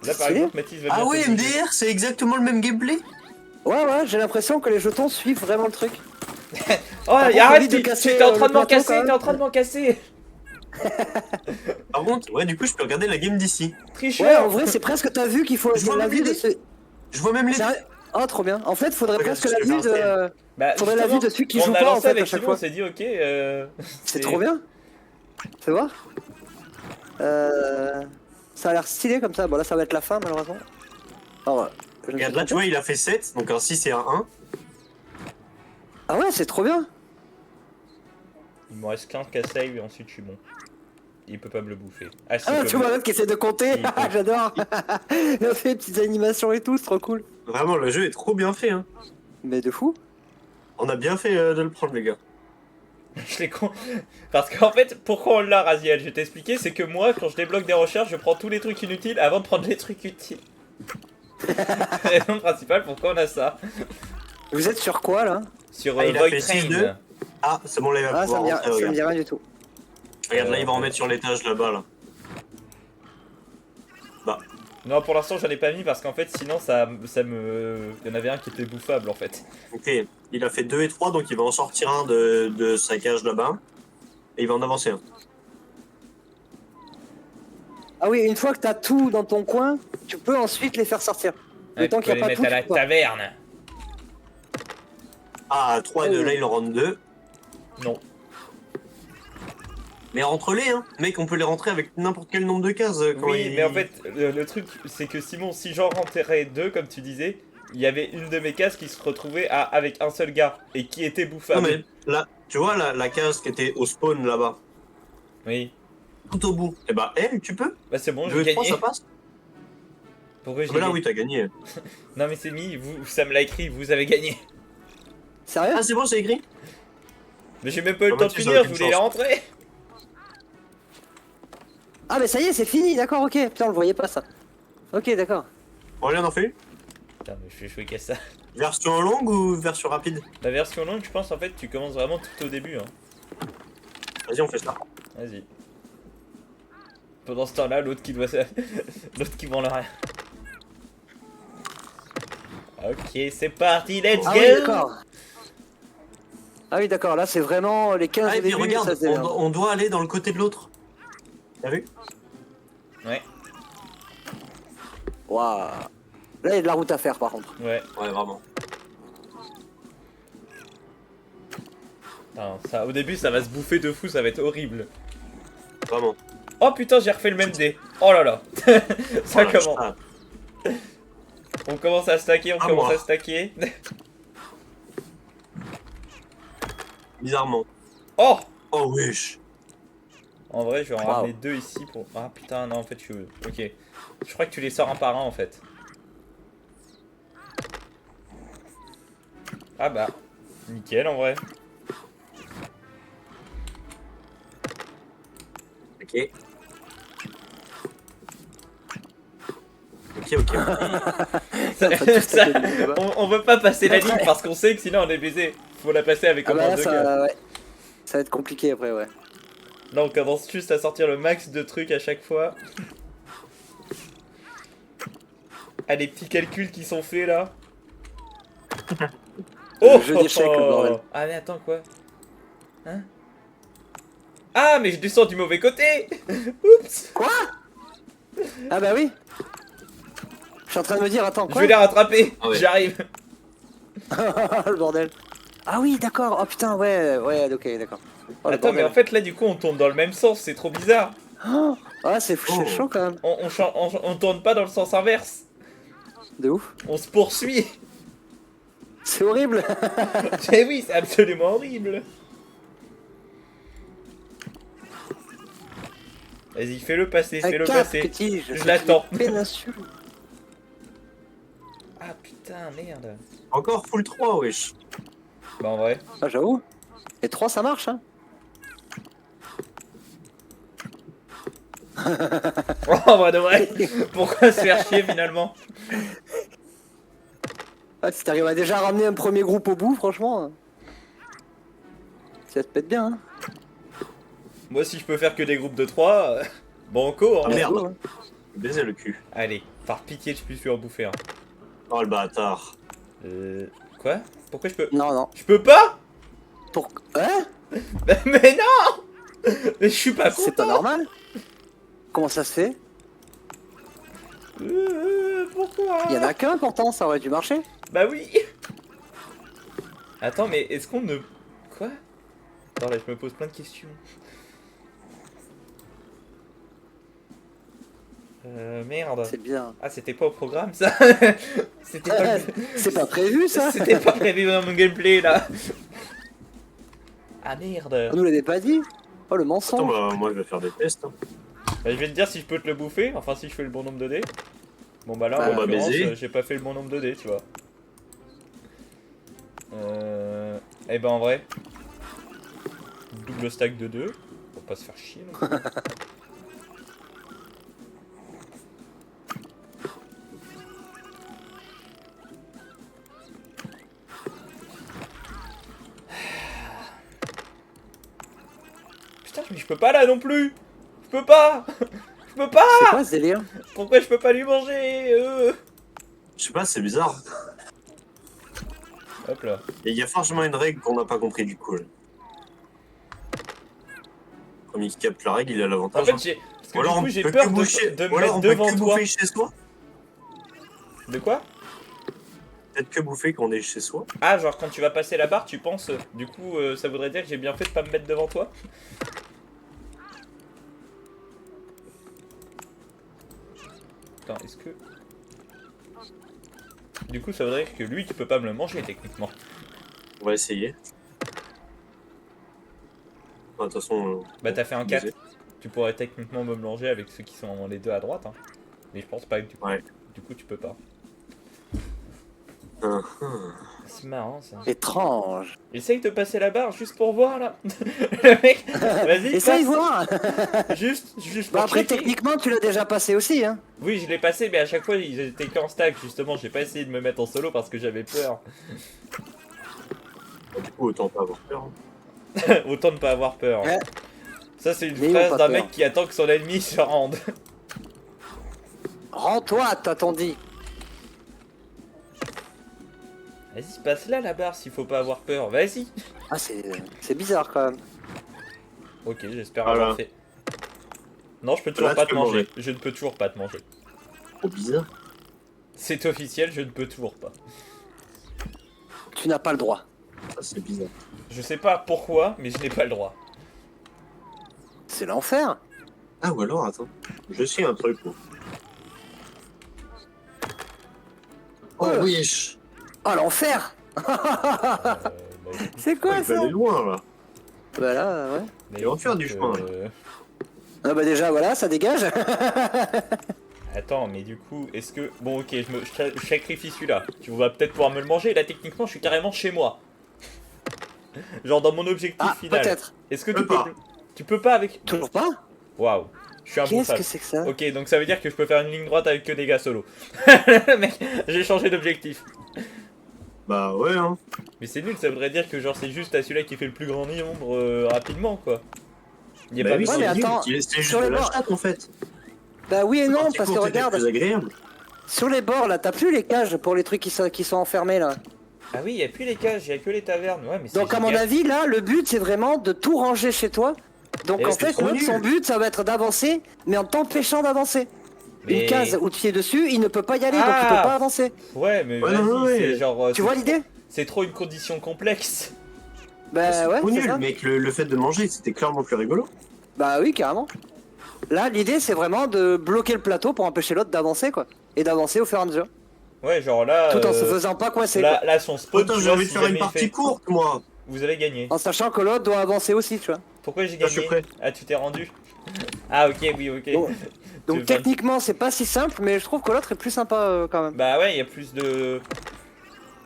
[SPEAKER 3] Là, par
[SPEAKER 1] Stylé.
[SPEAKER 3] exemple, Mathis va
[SPEAKER 2] Ah
[SPEAKER 3] bientôt
[SPEAKER 2] ouais,
[SPEAKER 3] bouger.
[SPEAKER 2] MDR, c'est exactement le même gameplay.
[SPEAKER 1] Ouais, ouais, j'ai l'impression que les jetons suivent vraiment le truc.
[SPEAKER 3] Oh,
[SPEAKER 1] contre,
[SPEAKER 3] arrête,
[SPEAKER 1] évite de
[SPEAKER 3] t'es
[SPEAKER 1] casser,
[SPEAKER 3] en train
[SPEAKER 1] le
[SPEAKER 3] de m'en
[SPEAKER 1] plateau,
[SPEAKER 3] casser,
[SPEAKER 1] quand
[SPEAKER 3] t'es
[SPEAKER 1] même.
[SPEAKER 3] en train de m'en casser.
[SPEAKER 2] Par contre, ouais, du coup, je peux regarder la game d'ici.
[SPEAKER 1] Ouais, en
[SPEAKER 3] Tricheur.
[SPEAKER 1] vrai, c'est presque ta vue qu'il faut.
[SPEAKER 2] Je vois
[SPEAKER 1] La
[SPEAKER 2] même
[SPEAKER 1] vue de
[SPEAKER 2] les
[SPEAKER 1] ce.
[SPEAKER 2] Je vois même les.
[SPEAKER 1] Sérieux. Ah, trop bien. En fait, faudrait
[SPEAKER 2] Regarde
[SPEAKER 1] presque
[SPEAKER 2] ce
[SPEAKER 1] la
[SPEAKER 2] que je
[SPEAKER 1] vue
[SPEAKER 2] fais en
[SPEAKER 1] de.
[SPEAKER 3] Bah,
[SPEAKER 1] Faudrait la
[SPEAKER 3] justement,
[SPEAKER 1] vue de celui qui
[SPEAKER 3] quand
[SPEAKER 1] joue
[SPEAKER 3] on a
[SPEAKER 1] pas en
[SPEAKER 3] lancé
[SPEAKER 1] fait à
[SPEAKER 3] avec
[SPEAKER 1] chaque
[SPEAKER 3] Simon, on
[SPEAKER 1] fois.
[SPEAKER 3] s'est dit, ok.
[SPEAKER 1] C'est trop bien. Fais voir. Ça a l'air stylé comme ça. Bon, là, ça va être la fin, malheureusement. Alors, je me
[SPEAKER 2] Regarde,
[SPEAKER 1] suis
[SPEAKER 2] là, tu
[SPEAKER 1] trompé.
[SPEAKER 2] vois, il a fait 7, donc un 6 et un 1.
[SPEAKER 1] Ah ouais, c'est trop bien.
[SPEAKER 3] Il me reste 15 save et ensuite je suis bon. Il peut pas me le bouffer. Ah, si,
[SPEAKER 1] Ah,
[SPEAKER 3] il peut
[SPEAKER 1] tu
[SPEAKER 3] me-
[SPEAKER 1] vois l'autre qui essaie de compter.
[SPEAKER 3] Il peut.
[SPEAKER 1] J'adore. Il a fait des petites animations et tout, c'est trop cool.
[SPEAKER 2] Vraiment, le jeu est trop bien fait. Hein.
[SPEAKER 1] Mais de fou.
[SPEAKER 2] On a bien fait de le prendre, les gars.
[SPEAKER 3] Je l'ai con. Parce qu'en fait, pourquoi on l'a, Raziel? Je vais t'expliquer, c'est que moi, quand je débloque des recherches, je prends tous les trucs inutiles avant de prendre les trucs utiles. C'est la raison principale pourquoi on a ça.
[SPEAKER 1] Vous êtes sur quoi là?
[SPEAKER 3] Sur
[SPEAKER 2] Ah, il a
[SPEAKER 3] Void
[SPEAKER 2] fait
[SPEAKER 3] Train.
[SPEAKER 2] 6-2. Ah, c'est bon, là, il va
[SPEAKER 1] Ah, ça
[SPEAKER 2] pouvoir
[SPEAKER 1] me dit,
[SPEAKER 2] rentrer,
[SPEAKER 1] ça me
[SPEAKER 2] regarde.
[SPEAKER 1] dit rien du tout.
[SPEAKER 2] Regarde, là, il va en mettre sur l'étage, là-bas, là. Bah,
[SPEAKER 3] Non, pour l'instant, j'en ai pas mis parce qu'en fait, sinon, ça me. Il y en avait un qui était bouffable en fait.
[SPEAKER 2] ok. Il a fait 2 et 3, donc il va en sortir un de sa cage, là-bas. Et il va en avancer un.
[SPEAKER 1] Ah oui, une fois que t'as tout dans ton coin, tu peux ensuite les faire sortir. Le
[SPEAKER 3] Ouais,
[SPEAKER 1] temps
[SPEAKER 3] tu
[SPEAKER 1] qu'il
[SPEAKER 3] peux
[SPEAKER 1] n'y a
[SPEAKER 3] les
[SPEAKER 1] pas
[SPEAKER 3] mettre
[SPEAKER 1] tout.
[SPEAKER 3] à la
[SPEAKER 1] tu peux pas.
[SPEAKER 3] taverne.
[SPEAKER 2] Ah, 3 et 2, là, il en rentre 2.
[SPEAKER 3] Non.
[SPEAKER 2] Mais rentre-les, hein. Mec, on peut les rentrer avec n'importe quel nombre de cases. Quand
[SPEAKER 3] Oui,
[SPEAKER 2] il...
[SPEAKER 3] mais en fait, le truc, c'est que Simon, si j'en rentrais deux, comme tu disais, il y avait une de mes cases qui se retrouvait avec un seul gars et qui était
[SPEAKER 2] Non,
[SPEAKER 3] bouffable.
[SPEAKER 2] mais là, tu vois la case qui était au spawn, là-bas,
[SPEAKER 3] Oui.
[SPEAKER 2] tout au bout. Et bah, elle, tu peux.
[SPEAKER 3] Bah c'est bon,
[SPEAKER 2] 2
[SPEAKER 3] j'ai
[SPEAKER 2] et 3,
[SPEAKER 3] gagné.
[SPEAKER 2] ça passe.
[SPEAKER 3] Pourquoi
[SPEAKER 2] Ah,
[SPEAKER 3] j'ai
[SPEAKER 2] mais là,
[SPEAKER 3] gagné
[SPEAKER 2] oui, t'as gagné.
[SPEAKER 3] Non mais c'est mis, vous, ça me l'a écrit, vous avez gagné.
[SPEAKER 1] Sérieux?
[SPEAKER 2] Ah, c'est bon, c'est écrit.
[SPEAKER 3] Mais j'ai même pas eu le
[SPEAKER 2] Ah,
[SPEAKER 3] temps de
[SPEAKER 2] Mathieu, ça a
[SPEAKER 3] finir, je
[SPEAKER 2] aucune
[SPEAKER 3] voulais les
[SPEAKER 2] chance.
[SPEAKER 3] rentrer.
[SPEAKER 1] Ah, mais ça y est, c'est fini, d'accord, ok. Putain, on le voyait pas ça. Ok, d'accord.
[SPEAKER 2] Bon, allez, on en fait une.
[SPEAKER 3] Putain, mais je vais jouer qu'à ça.
[SPEAKER 2] Version longue ou version rapide?
[SPEAKER 3] La version longue, je pense en fait, tu commences vraiment tout au début. Hein.
[SPEAKER 2] Vas-y, on fait ça.
[SPEAKER 3] Vas-y. Pendant ce temps-là, l'autre qui doit l'autre qui branle rien. Ok, c'est parti, let's
[SPEAKER 1] Ah
[SPEAKER 3] go.
[SPEAKER 1] oui, d'accord. Ah oui, d'accord, là c'est vraiment les 15
[SPEAKER 2] Ah,
[SPEAKER 1] au
[SPEAKER 2] et puis
[SPEAKER 1] début,
[SPEAKER 2] regarde,
[SPEAKER 1] ça se démerde.
[SPEAKER 2] on doit aller dans le côté de l'autre. T'as vu?
[SPEAKER 3] Ouais,
[SPEAKER 1] Waouh. Là, il y a de la route à faire par contre.
[SPEAKER 3] ouais.
[SPEAKER 2] Ouais, vraiment.
[SPEAKER 3] Putain, ça, au début, ça va se bouffer de fou, ça va être horrible.
[SPEAKER 2] Vraiment.
[SPEAKER 3] Oh putain, j'ai refait le même dé. Oh là là. Ça
[SPEAKER 2] Voilà,
[SPEAKER 3] commence.
[SPEAKER 2] ah,
[SPEAKER 3] On commence à stacker, on
[SPEAKER 2] À
[SPEAKER 3] commence
[SPEAKER 2] moi.
[SPEAKER 3] à stacker.
[SPEAKER 2] bizarrement.
[SPEAKER 3] Oh.
[SPEAKER 2] Oh, wesh.
[SPEAKER 3] En vrai, je vais en
[SPEAKER 1] Wow.
[SPEAKER 3] ramener deux ici pour... Ah putain, non, en fait, je suis... Ok. Je crois que tu les sors un par un, en fait. Ah bah. Nickel, en vrai.
[SPEAKER 2] Ok. Ok, ok.
[SPEAKER 3] Ça- on veut pas passer la ligne parce qu'on sait que sinon on est baisé. Faut la passer avec
[SPEAKER 1] Ah
[SPEAKER 3] au
[SPEAKER 1] bah
[SPEAKER 3] moins
[SPEAKER 1] là,
[SPEAKER 3] deux cœurs.
[SPEAKER 1] ça, ouais. Ça va être compliqué après, ouais.
[SPEAKER 3] Là, on commence juste à sortir le max de trucs à chaque fois. Ah, les petits calculs qui sont faits là.
[SPEAKER 1] Le jeu d'échecs, le bordel.
[SPEAKER 3] Ah, mais attends, quoi? Hein? Ah, mais je descends du mauvais côté. Oups.
[SPEAKER 1] Quoi? Ah bah oui. Je suis en train de me dire, attends,
[SPEAKER 3] Je
[SPEAKER 1] quoi?
[SPEAKER 3] vais les rattraper.
[SPEAKER 2] Ah ouais.
[SPEAKER 3] J'arrive.
[SPEAKER 1] Le bordel. Ah oui, d'accord. Oh putain, ouais, ouais, ok, d'accord. Oh, le
[SPEAKER 3] Attends, mais
[SPEAKER 1] bordel.
[SPEAKER 3] en fait, là, du coup, on tourne dans le même sens. C'est trop bizarre.
[SPEAKER 1] Oh, ah, c'est
[SPEAKER 2] Oh.
[SPEAKER 1] chaud quand même.
[SPEAKER 3] On tourne pas dans le sens inverse.
[SPEAKER 1] De ouf.
[SPEAKER 3] On se poursuit.
[SPEAKER 1] C'est horrible.
[SPEAKER 3] Eh oui, c'est absolument horrible. Vas-y, fais-le passer, fais-le passer. Je l'attends.
[SPEAKER 1] Péninsule.
[SPEAKER 3] Ah putain, merde.
[SPEAKER 2] Encore full 3, wesh.
[SPEAKER 3] Bah en vrai.
[SPEAKER 1] Ah, j'avoue. Et 3, ça marche, hein.
[SPEAKER 3] Oh, en vrai de vrai. Pourquoi se faire chier finalement?
[SPEAKER 1] Ah, si t'arrives à déjà ramener un premier groupe au bout, franchement. Ça te pète bien, hein.
[SPEAKER 3] Moi, si je peux faire que des groupes de 3, banco, hein.
[SPEAKER 2] Ah, merde.
[SPEAKER 1] Go, hein.
[SPEAKER 2] Baiser le cul.
[SPEAKER 3] Allez, par pitié, je puisse lui en bouffer un.
[SPEAKER 2] Oh le bâtard.
[SPEAKER 3] Quoi? Pourquoi je peux...
[SPEAKER 1] Non, non.
[SPEAKER 3] Je peux pas?
[SPEAKER 1] Pour... Hein?
[SPEAKER 3] Mais non! Mais je suis pas content.
[SPEAKER 1] C'est pas normal. Comment ça se fait?
[SPEAKER 3] Pourquoi?
[SPEAKER 1] Il y en a qu'un pourtant, ça aurait dû marcher.
[SPEAKER 3] Bah oui. Attends, mais est-ce qu'on ne... Quoi? Attends, là, je me pose plein de questions. Merde.
[SPEAKER 1] C'est bien.
[SPEAKER 3] Ah, c'était pas au programme, ça? C'était pas...
[SPEAKER 1] C'est pas prévu, ça.
[SPEAKER 3] C'était pas prévu dans mon gameplay, là. Ah, merde.
[SPEAKER 1] On nous l'avait pas dit. Oh, le
[SPEAKER 2] Attends,
[SPEAKER 1] mensonge.
[SPEAKER 2] bah, moi je vais faire des tests. Hein.
[SPEAKER 3] Bah, je vais te dire si je peux te le bouffer, enfin si je fais le bon nombre de dés. Bon bah là,
[SPEAKER 1] Bah,
[SPEAKER 3] en
[SPEAKER 2] on va
[SPEAKER 3] l'occurrence,
[SPEAKER 2] baiser.
[SPEAKER 3] j'ai pas fait le bon nombre de dés, tu vois. Eh ben en vrai, double stack de 2, pour pas se faire chier. Non plus. Putain, mais je peux pas là non plus. Je peux pas. Je peux
[SPEAKER 1] C'est
[SPEAKER 3] pas.
[SPEAKER 1] quoi ce délire?
[SPEAKER 3] Pourquoi je peux pas lui manger
[SPEAKER 2] Je sais pas, c'est bizarre.
[SPEAKER 3] Hop là.
[SPEAKER 2] Et il y a forcément une règle qu'on n'a pas compris du coup. Là. Comme il capte la règle, il a
[SPEAKER 3] En
[SPEAKER 2] l'avantage.
[SPEAKER 3] fait,
[SPEAKER 2] hein.
[SPEAKER 3] j'ai... Parce que
[SPEAKER 2] Ou alors
[SPEAKER 3] du
[SPEAKER 2] on
[SPEAKER 3] coup, j'ai
[SPEAKER 2] peut
[SPEAKER 3] peur
[SPEAKER 2] que boucher-
[SPEAKER 3] de
[SPEAKER 2] ou
[SPEAKER 3] me
[SPEAKER 2] alors
[SPEAKER 3] mettre
[SPEAKER 2] on peut
[SPEAKER 3] devant
[SPEAKER 2] que
[SPEAKER 3] toi.
[SPEAKER 2] bouffer chez soi.
[SPEAKER 3] De quoi?
[SPEAKER 2] Peut-être que bouffer quand on est chez soi.
[SPEAKER 3] Ah, genre quand tu vas passer la barre, tu penses... Du coup, ça voudrait dire que j'ai bien fait de pas me mettre devant toi? Attends, est-ce que... Du coup, ça voudrait dire que lui, tu peux pas me le manger, techniquement.
[SPEAKER 2] On va essayer. Ah, de toute façon.
[SPEAKER 3] Bah, t'as fait un 4.
[SPEAKER 2] baiser.
[SPEAKER 3] Tu pourrais techniquement me manger avec ceux qui sont les deux à droite, hein. Mais je pense pas que
[SPEAKER 2] Ouais.
[SPEAKER 3] du coup, tu peux pas.
[SPEAKER 2] Ah,
[SPEAKER 3] C'est marrant, ça.
[SPEAKER 1] Étrange.
[SPEAKER 3] Essaye de passer la barre juste pour voir, là. Le mec, vas-y,
[SPEAKER 1] Essaye
[SPEAKER 3] passe.
[SPEAKER 1] voir.
[SPEAKER 3] Juste
[SPEAKER 1] Bah
[SPEAKER 3] pour
[SPEAKER 1] après,
[SPEAKER 3] checker.
[SPEAKER 1] techniquement, tu l'as déjà passé aussi, hein.
[SPEAKER 3] Oui, je l'ai passé, mais à chaque fois, ils étaient qu'en stack, justement. J'ai pas essayé de me mettre en solo parce que j'avais peur.
[SPEAKER 2] du coup, autant pas avoir peur. Hein.
[SPEAKER 3] Autant ne pas avoir peur.
[SPEAKER 1] Ouais.
[SPEAKER 3] Ça, c'est une
[SPEAKER 1] N'ayons
[SPEAKER 3] phrase
[SPEAKER 1] pas
[SPEAKER 3] d'un
[SPEAKER 1] peur.
[SPEAKER 3] mec qui attend que son ennemi se rende.
[SPEAKER 1] Rends-toi, t'as-t-on dit.
[SPEAKER 3] Vas-y, passe là la barre s'il faut pas avoir peur. Vas-y.
[SPEAKER 1] Ah, c'est bizarre quand même.
[SPEAKER 3] Ok, j'espère
[SPEAKER 2] Voilà.
[SPEAKER 3] avoir fait. Non, je peux toujours
[SPEAKER 2] Là,
[SPEAKER 3] pas
[SPEAKER 2] tu
[SPEAKER 3] te
[SPEAKER 2] peux
[SPEAKER 3] manger.
[SPEAKER 2] manger.
[SPEAKER 3] Je ne peux toujours pas te manger.
[SPEAKER 2] Trop bizarre.
[SPEAKER 3] C'est officiel, je ne peux toujours pas.
[SPEAKER 1] Tu n'as pas le droit.
[SPEAKER 2] Ça, c'est bizarre.
[SPEAKER 3] Je sais pas pourquoi, mais je n'ai pas le droit.
[SPEAKER 1] C'est l'enfer.
[SPEAKER 2] Ah, ou alors, attends. Je sais un truc. Moi. Oh,
[SPEAKER 1] Ouais.
[SPEAKER 2] wesh.
[SPEAKER 1] Oh, l'enfer.
[SPEAKER 3] Bah,
[SPEAKER 1] C'est
[SPEAKER 2] Ouais,
[SPEAKER 1] quoi
[SPEAKER 2] il faut
[SPEAKER 1] ça?
[SPEAKER 2] aller loin, là.
[SPEAKER 1] Bah là, ouais.
[SPEAKER 3] mais
[SPEAKER 2] Ils vont faire du chemin,
[SPEAKER 1] Ah bah déjà, voilà, ça dégage.
[SPEAKER 3] Attends, mais du coup, est-ce que... Bon, ok, je sacrifie celui-là. Tu vas peut-être pouvoir me le manger. Là, techniquement, je suis carrément chez moi. Genre dans mon objectif
[SPEAKER 1] Ah,
[SPEAKER 3] final.
[SPEAKER 1] peut-être.
[SPEAKER 3] Est-ce que
[SPEAKER 2] Peux
[SPEAKER 3] tu peux...
[SPEAKER 2] pas.
[SPEAKER 3] Tu peux pas avec...
[SPEAKER 1] Toujours pas?
[SPEAKER 3] Waouh. Je suis
[SPEAKER 1] Qu'est-ce
[SPEAKER 3] imbouffable.
[SPEAKER 1] que c'est que ça?
[SPEAKER 3] Ok, donc ça veut dire que je peux faire une ligne droite avec que des gars solo. Mec, j'ai changé d'objectif.
[SPEAKER 2] Bah, ouais, hein.
[SPEAKER 3] Mais c'est nul, ça voudrait dire que genre c'est juste à celui-là qui fait le plus grand nombre rapidement, quoi. Il y a
[SPEAKER 2] Bah
[SPEAKER 3] pas
[SPEAKER 2] oui,
[SPEAKER 3] besoin
[SPEAKER 1] mais
[SPEAKER 2] c'est
[SPEAKER 3] de...
[SPEAKER 1] attends,
[SPEAKER 2] nul. C'est juste
[SPEAKER 1] sur
[SPEAKER 2] de
[SPEAKER 1] les
[SPEAKER 2] la
[SPEAKER 1] bords-
[SPEAKER 2] chatte, en fait.
[SPEAKER 1] Bah oui et non,
[SPEAKER 2] Partie
[SPEAKER 1] parce que
[SPEAKER 2] courte était
[SPEAKER 1] regarde,
[SPEAKER 2] plus agréable.
[SPEAKER 1] sur les bords là, t'as plus les cages pour les trucs qui sont enfermés là.
[SPEAKER 3] Ah oui, il y a plus les cages, il y a que les tavernes. Ouais, mais c'est
[SPEAKER 1] Donc à mon
[SPEAKER 3] génial.
[SPEAKER 1] avis là, le but c'est vraiment de tout ranger chez toi. Donc
[SPEAKER 3] Et
[SPEAKER 1] en
[SPEAKER 3] c'est
[SPEAKER 1] fait,
[SPEAKER 2] trop
[SPEAKER 1] l'autre, son
[SPEAKER 2] nul.
[SPEAKER 1] but ça va être d'avancer, mais en t'empêchant d'avancer.
[SPEAKER 3] Mais-
[SPEAKER 1] Une case où tu es dessus, il ne peut pas y aller, donc il
[SPEAKER 3] Ah.
[SPEAKER 1] peut pas avancer.
[SPEAKER 3] Ouais, mais
[SPEAKER 2] Ouais,
[SPEAKER 3] vas-y,
[SPEAKER 2] non, ouais.
[SPEAKER 3] c'est genre...
[SPEAKER 1] Tu vois l'idée?
[SPEAKER 3] C'est trop une condition complexe.
[SPEAKER 1] Bah ouais,
[SPEAKER 2] trop
[SPEAKER 1] c'est
[SPEAKER 2] nul,
[SPEAKER 1] ça.
[SPEAKER 2] mec. Le fait de manger, c'était clairement plus rigolo.
[SPEAKER 1] Bah oui, carrément. Là, l'idée c'est vraiment de bloquer le plateau pour empêcher l'autre d'avancer quoi. Et d'avancer au fur et à mesure.
[SPEAKER 3] Ouais, genre là.
[SPEAKER 1] Tout en se faisant pas coincer.
[SPEAKER 3] Là, son spawn,
[SPEAKER 2] Attends,
[SPEAKER 3] tu
[SPEAKER 2] j'ai
[SPEAKER 3] vois,
[SPEAKER 2] envie de
[SPEAKER 3] si
[SPEAKER 2] faire une
[SPEAKER 3] jamais il
[SPEAKER 2] partie
[SPEAKER 3] fait.
[SPEAKER 2] courte, moi.
[SPEAKER 3] Vous avez gagné.
[SPEAKER 1] En sachant que l'autre doit avancer aussi, tu vois.
[SPEAKER 3] Pourquoi j'ai
[SPEAKER 2] Là, je suis
[SPEAKER 3] gagné?
[SPEAKER 2] prêt.
[SPEAKER 3] Ah, tu t'es rendu? Ah, ok, oui, ok.
[SPEAKER 1] Donc,
[SPEAKER 3] Tu
[SPEAKER 1] donc
[SPEAKER 3] veux
[SPEAKER 1] techniquement, c'est pas si simple, mais je trouve que l'autre est plus sympa quand même.
[SPEAKER 3] Bah ouais, il y a plus de.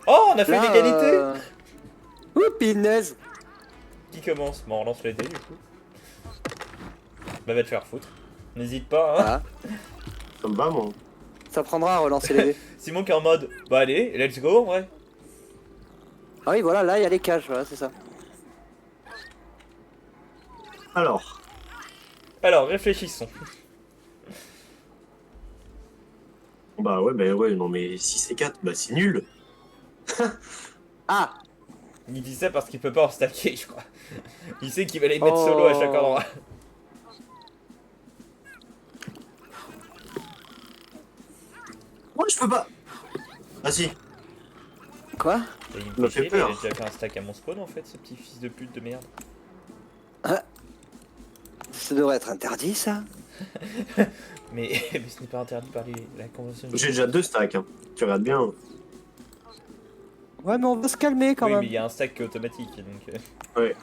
[SPEAKER 3] Oh, on a fait
[SPEAKER 1] Là,
[SPEAKER 3] une égalité!
[SPEAKER 1] Ouh, pinaise.
[SPEAKER 3] Qui commence? Bon, on relance les dés du coup. Bah, va te faire foutre. N'hésite pas, hein.
[SPEAKER 1] Voilà.
[SPEAKER 2] Ça me va, moi.
[SPEAKER 1] Ça prendra à relancer les dés.
[SPEAKER 3] Simon qui est en mode. Bah, allez, let's go en vrai.
[SPEAKER 1] Ah oui, voilà, là, il y a les cages, voilà, c'est ça.
[SPEAKER 2] Alors,
[SPEAKER 3] Alors, réfléchissons.
[SPEAKER 2] bah ouais, non, mais 6 et 4, bah c'est nul.
[SPEAKER 1] Ah.
[SPEAKER 3] Il dit ça parce qu'il peut pas en stacker, je crois. Il sait qu'il va les mettre solo à chaque endroit.
[SPEAKER 2] Moi, je peux pas. Ah si.
[SPEAKER 1] Quoi?
[SPEAKER 3] Et il
[SPEAKER 2] m'a
[SPEAKER 3] me
[SPEAKER 2] fait
[SPEAKER 3] fait chier,
[SPEAKER 2] peur.
[SPEAKER 3] il a déjà fait un stack à mon spawn en fait, ce petit fils de pute de merde.
[SPEAKER 1] Ça devrait être interdit, ça.
[SPEAKER 3] Mais ce n'est pas interdit par la convention.
[SPEAKER 2] J'ai déjà 2 stacks. Hein. Tu regardes bien.
[SPEAKER 1] Ouais, mais on va se calmer quand
[SPEAKER 3] Oui, mais
[SPEAKER 1] même.
[SPEAKER 3] il y a un stack qui est automatique donc.
[SPEAKER 2] Ouais.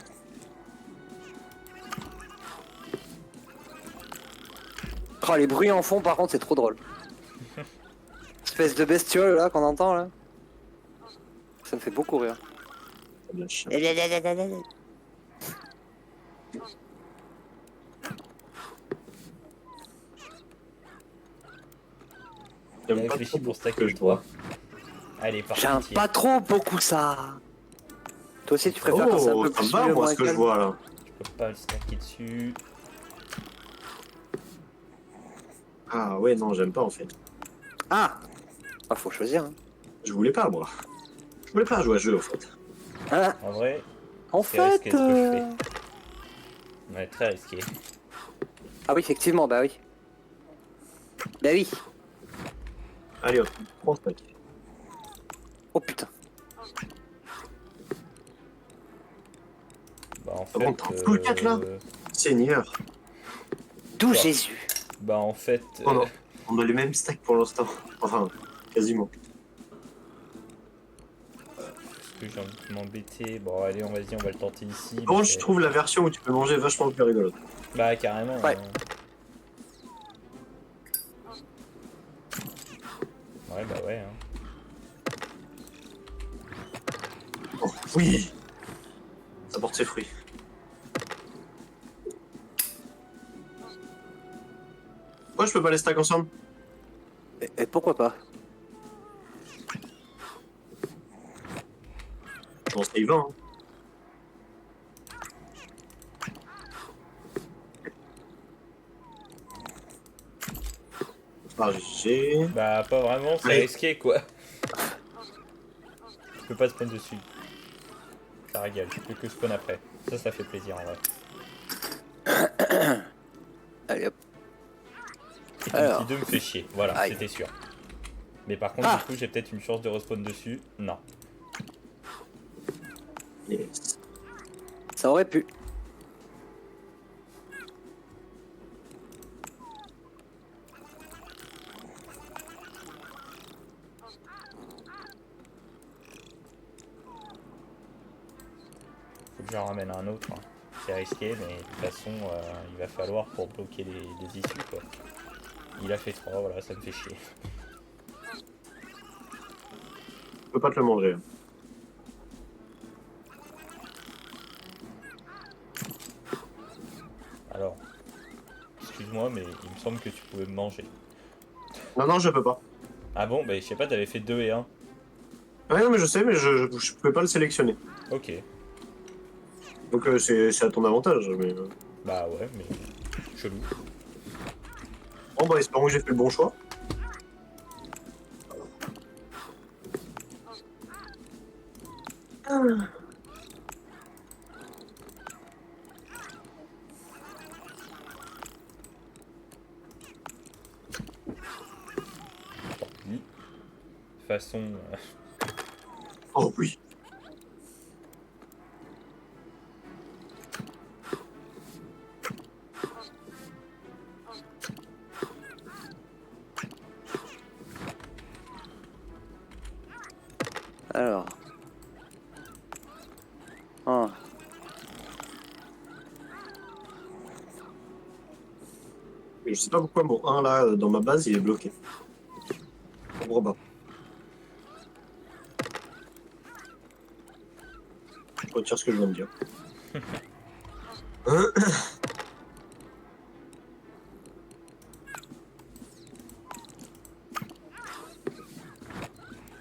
[SPEAKER 1] Oh, les bruits en fond, par contre, c'est trop drôle. Espèce de bestiole, là, qu'on entend, là. Ça me fait beaucoup rire.
[SPEAKER 2] La chienne.
[SPEAKER 3] Il a
[SPEAKER 2] J'aime pas
[SPEAKER 3] réfléchi
[SPEAKER 2] trop
[SPEAKER 3] pour
[SPEAKER 2] que
[SPEAKER 3] stacker
[SPEAKER 2] je
[SPEAKER 3] toi.
[SPEAKER 2] vois.
[SPEAKER 3] Allez, par
[SPEAKER 1] J'aime
[SPEAKER 3] pitié.
[SPEAKER 1] pas trop beaucoup ça. Toi aussi, tu préfères quand c'est un
[SPEAKER 2] Oh,
[SPEAKER 1] peu
[SPEAKER 2] ça
[SPEAKER 1] plus
[SPEAKER 2] me va,
[SPEAKER 1] vieux,
[SPEAKER 2] moi,
[SPEAKER 1] moins
[SPEAKER 2] ce que je
[SPEAKER 1] calme.
[SPEAKER 2] vois là.
[SPEAKER 3] Je peux pas le stacker dessus.
[SPEAKER 2] Ah ouais, non, j'aime pas en fait.
[SPEAKER 1] Ah. Ah, faut choisir. Hein.
[SPEAKER 2] Je voulais pas, moi. Je voulais pas jouer à ce jeu en fait.
[SPEAKER 1] Ah,
[SPEAKER 3] En vrai,
[SPEAKER 1] en
[SPEAKER 3] c'est
[SPEAKER 1] fait.
[SPEAKER 3] risqué ce que je fais. Ouais, très risqué.
[SPEAKER 1] Ah oui, effectivement, bah oui. Bah oui.
[SPEAKER 2] Allez hop, 3 stacks.
[SPEAKER 1] Oh putain.
[SPEAKER 3] Bah en
[SPEAKER 2] Ah bon,
[SPEAKER 3] fait.
[SPEAKER 2] t'as un full 4, là Seigneur.
[SPEAKER 1] D'où
[SPEAKER 3] Quoi
[SPEAKER 1] Jésus.
[SPEAKER 3] Bah en fait.
[SPEAKER 2] Oh non, on a les mêmes stacks pour l'instant. Enfin, quasiment.
[SPEAKER 3] Est-ce que j'ai envie de m'embêter? Bon, allez, on va le tenter ici.
[SPEAKER 2] Bon,
[SPEAKER 3] mais
[SPEAKER 2] je trouve la version où tu peux manger vachement plus rigolote.
[SPEAKER 3] Bah, carrément.
[SPEAKER 1] Ouais.
[SPEAKER 3] Ouais, bah ouais. Hein.
[SPEAKER 2] Oh, oui. Ça porte ses fruits. Pourquoi je peux pas les stack ensemble?
[SPEAKER 1] Et pourquoi pas?
[SPEAKER 2] Je pense qu'il va, hein. Ah, j'ai...
[SPEAKER 3] Bah, pas vraiment, c'est
[SPEAKER 2] Allez.
[SPEAKER 3] risqué quoi. Je peux pas spawn dessus. Ça régale, je peux que spawn après. Ça fait plaisir en vrai.
[SPEAKER 1] Allez hop.
[SPEAKER 3] Et ton
[SPEAKER 1] Alors.
[SPEAKER 3] petit 2 me fait chier, voilà,
[SPEAKER 1] Aïe.
[SPEAKER 3] c'était sûr. Mais par contre,
[SPEAKER 1] Ah.
[SPEAKER 3] du coup, j'ai peut-être une chance de respawn dessus. Non.
[SPEAKER 2] Yes.
[SPEAKER 1] Ça aurait pu.
[SPEAKER 3] Faut que j'en ramène un autre. Hein. C'est risqué, mais de toute façon, il va falloir pour bloquer les issues quoi. Il a fait 3, voilà, ça me fait chier.
[SPEAKER 2] Je peux pas te le manger.
[SPEAKER 3] Alors, excuse-moi, mais il me semble que tu pouvais me manger.
[SPEAKER 2] Non, non, je peux pas.
[SPEAKER 3] Ah bon, bah je sais pas, t'avais fait 2 et 1.
[SPEAKER 2] Ouais, non, mais je sais, mais je pouvais pas le sélectionner.
[SPEAKER 3] Ok.
[SPEAKER 2] Donc c'est à ton avantage, mais...
[SPEAKER 3] Bah ouais, mais chelou.
[SPEAKER 2] Bon, bah, espérons que j'ai fait le bon choix.
[SPEAKER 3] Tant pis. De toute façon,
[SPEAKER 2] Oh oui.
[SPEAKER 1] Alors. Ah.
[SPEAKER 2] Je sais pas pourquoi mon 1 là, dans ma base, il est bloqué. Je comprends pas. Je retire ce que je viens de dire.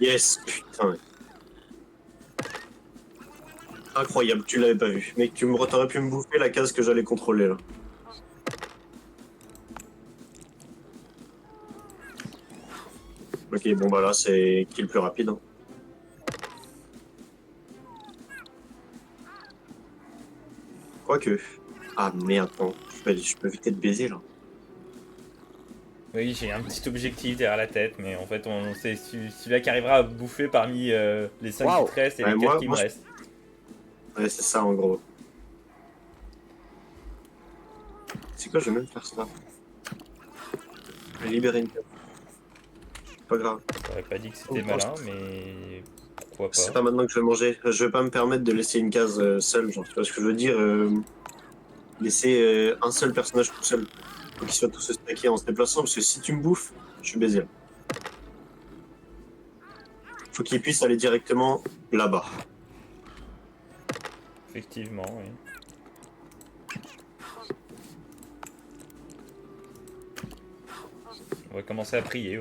[SPEAKER 2] Yes, putain. Incroyable, tu l'avais pas vu. Mec, t'aurais pu me bouffer la case que j'allais contrôler là. Ok, bon bah là c'est qui le plus rapide. Hein. Quoique. Ah merde, non. Je peux éviter de baiser là.
[SPEAKER 3] Oui, j'ai un petit objectif derrière la tête, mais en fait, c'est celui-là qui arrivera à bouffer parmi les 5
[SPEAKER 1] Waouh.
[SPEAKER 3] qui te restent et
[SPEAKER 2] Ouais,
[SPEAKER 3] les 4
[SPEAKER 2] moi-
[SPEAKER 3] qui me
[SPEAKER 2] moi, je-
[SPEAKER 3] restent.
[SPEAKER 2] Ouais, c'est ça en gros. C'est quoi, je vais même faire ça. Je vais libérer une case. Pas grave.
[SPEAKER 3] J'aurais pas dit que c'était
[SPEAKER 2] Oh,
[SPEAKER 3] malin, mais pourquoi
[SPEAKER 2] C'est
[SPEAKER 3] pas.
[SPEAKER 2] pas maintenant que je vais manger. Je vais pas me permettre de laisser une case seule, genre, tu vois ce que je veux dire laisser un seul personnage tout seul. Faut qu'ils soient tous stackés en se déplaçant, parce que si tu me bouffes, je suis baisé. Là. Faut qu'ils puissent aller directement là-bas.
[SPEAKER 3] Effectivement, oui. On va commencer à prier,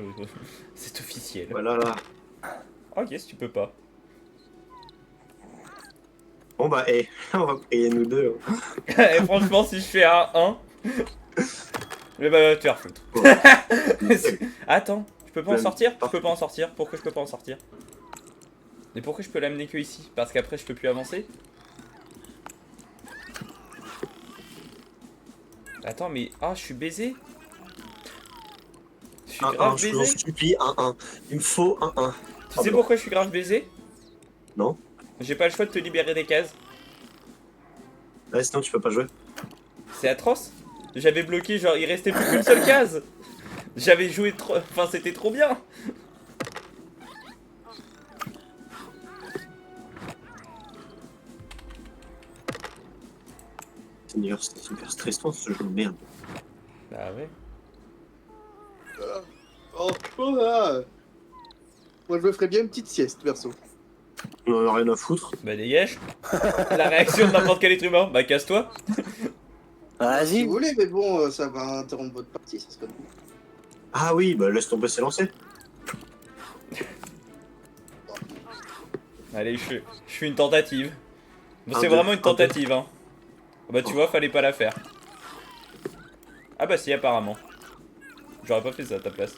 [SPEAKER 3] c'est officiel.
[SPEAKER 2] Voilà là.
[SPEAKER 3] Ok, si tu peux pas.
[SPEAKER 2] Bon bah, on va prier nous deux. Hein.
[SPEAKER 3] Et franchement, si je fais un 1, je vais te faire foutre. Attends, je peux pas en sortir? Je peux pas en sortir. Pourquoi je peux pas en sortir? Mais pourquoi je peux l'amener que ici? Parce qu'après je peux plus avancer? Attends, mais ah, je suis baisé? Je suis grave
[SPEAKER 2] Je vous en
[SPEAKER 3] baisé?
[SPEAKER 2] supplie, 1-1. Il me faut 1-1.
[SPEAKER 3] Tu sais pourquoi je suis grave baisé?
[SPEAKER 2] Non?
[SPEAKER 3] J'ai pas le choix de te libérer des cases.
[SPEAKER 2] Ouais, sinon tu peux pas jouer.
[SPEAKER 3] C'est atroce. J'avais bloqué, genre il restait plus qu'une seule case. J'avais joué trop... Enfin, c'était trop bien.
[SPEAKER 2] C'est super stressant ce jeu de merde.
[SPEAKER 3] Bah ouais.
[SPEAKER 4] Oh, là. Moi, je me ferais bien une petite sieste, perso.
[SPEAKER 2] On en a rien à foutre.
[SPEAKER 3] Bah dégage. La réaction de n'importe quel être humain. Bah casse-toi.
[SPEAKER 4] Si
[SPEAKER 1] Vas-y.
[SPEAKER 4] vous voulez, mais bon, ça va interrompre votre partie, ça serait bon.
[SPEAKER 2] Ah oui, bah laisse tomber, c'est lancé.
[SPEAKER 3] Allez, je fais une tentative. Bon,
[SPEAKER 2] Un,
[SPEAKER 3] c'est
[SPEAKER 2] deux,
[SPEAKER 3] vraiment une
[SPEAKER 2] un,
[SPEAKER 3] tentative, hein. Bah tu vois, fallait pas la faire. Ah bah si, apparemment. J'aurais pas fait ça à ta place.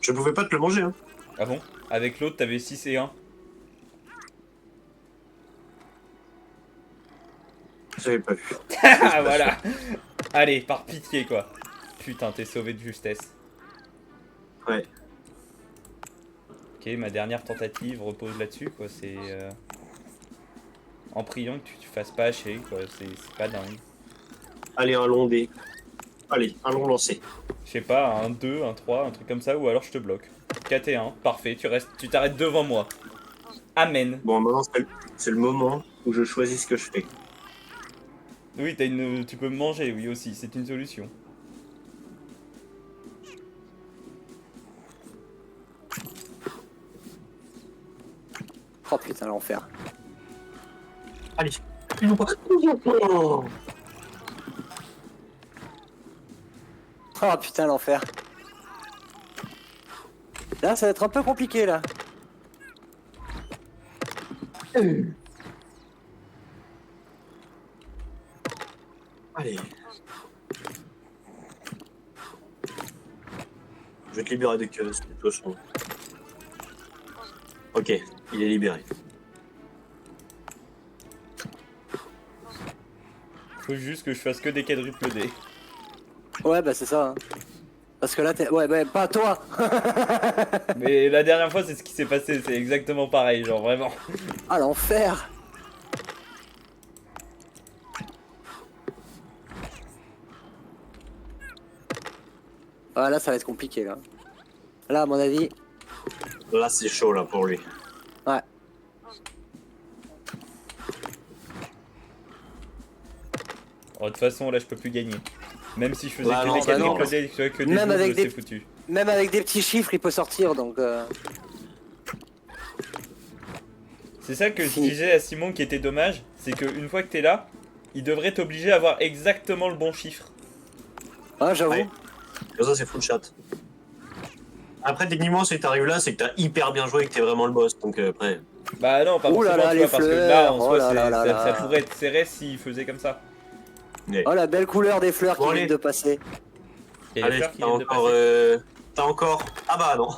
[SPEAKER 2] Je pouvais pas te le manger, hein.
[SPEAKER 3] Ah bon? Avec l'autre, t'avais 6 et 1.
[SPEAKER 2] J'avais pas vu.
[SPEAKER 3] Ah voilà. Allez, par pitié quoi. Putain, t'es sauvé de justesse.
[SPEAKER 2] Ouais.
[SPEAKER 3] Ok, ma dernière tentative repose là-dessus quoi, c'est... En priant que tu fasses pas hacher quoi, c'est pas dingue.
[SPEAKER 2] Allez, un long dé. Allez, un long lancé.
[SPEAKER 3] Je sais pas, un 2, un 3, un truc comme ça, ou alors je te bloque. 4 et 1, parfait, tu t'arrêtes devant moi. Amen.
[SPEAKER 2] Bon, maintenant c'est le moment où je choisis ce que je fais.
[SPEAKER 3] Oui, tu peux me manger, oui aussi, c'est une solution.
[SPEAKER 1] Oh putain, l'enfer.
[SPEAKER 2] Allez.
[SPEAKER 1] Oh putain, l'enfer. Là, ça va être un peu compliqué là.
[SPEAKER 2] Allez. Je vais te libérer de queue, c'est plutôt chaud. Ok, il est libéré.
[SPEAKER 3] Faut juste que je fasse que des quadruples dés.
[SPEAKER 1] Ouais, bah c'est ça. Hein. Parce que là, t'es. Ouais, bah pas toi.
[SPEAKER 3] Mais la dernière fois, c'est ce qui s'est passé, c'est exactement pareil, genre vraiment.
[SPEAKER 1] Ah, l'enfer. Ah, là, ça va être compliqué là. Là, à mon avis.
[SPEAKER 2] Là, c'est chaud là pour lui.
[SPEAKER 3] façon, là, je peux plus gagner. Même si je faisais
[SPEAKER 2] Bah
[SPEAKER 3] que
[SPEAKER 2] non,
[SPEAKER 3] des
[SPEAKER 2] bah
[SPEAKER 3] quatrième
[SPEAKER 2] non.
[SPEAKER 3] codés, que des
[SPEAKER 1] Même
[SPEAKER 3] doubles,
[SPEAKER 1] avec des-
[SPEAKER 3] c'est foutu.
[SPEAKER 1] Même avec des petits chiffres, il peut sortir, donc...
[SPEAKER 3] C'est ça que je
[SPEAKER 1] Fini.
[SPEAKER 3] disais à Simon qui était dommage, c'est qu'une fois que t'es là, il devrait t'obliger à avoir exactement le bon chiffre.
[SPEAKER 1] Ah, j'avoue.
[SPEAKER 2] Ouais. Comme ça, c'est full chat. Après, techniquement, si t'arrives là, c'est que t'as hyper bien joué et que t'es vraiment le boss. Donc après.
[SPEAKER 3] Bah non, pas
[SPEAKER 1] Ouh là
[SPEAKER 3] forcément,
[SPEAKER 1] là,
[SPEAKER 3] tu
[SPEAKER 1] les
[SPEAKER 3] vois, parce que là,
[SPEAKER 1] fleurs,
[SPEAKER 3] en
[SPEAKER 1] oh
[SPEAKER 3] soi,
[SPEAKER 1] là là là
[SPEAKER 3] ça
[SPEAKER 1] là.
[SPEAKER 3] pourrait être serré s'il faisait comme ça.
[SPEAKER 2] Mais...
[SPEAKER 1] Oh, la belle couleur des fleurs
[SPEAKER 2] Bon,
[SPEAKER 1] qui
[SPEAKER 2] allez.
[SPEAKER 1] viennent de passer.
[SPEAKER 3] Il y a des
[SPEAKER 2] Allez,
[SPEAKER 3] fleurs qui
[SPEAKER 2] t'as
[SPEAKER 3] viennent de
[SPEAKER 2] encore,
[SPEAKER 3] passer.
[SPEAKER 2] t'as encore. Ah bah non.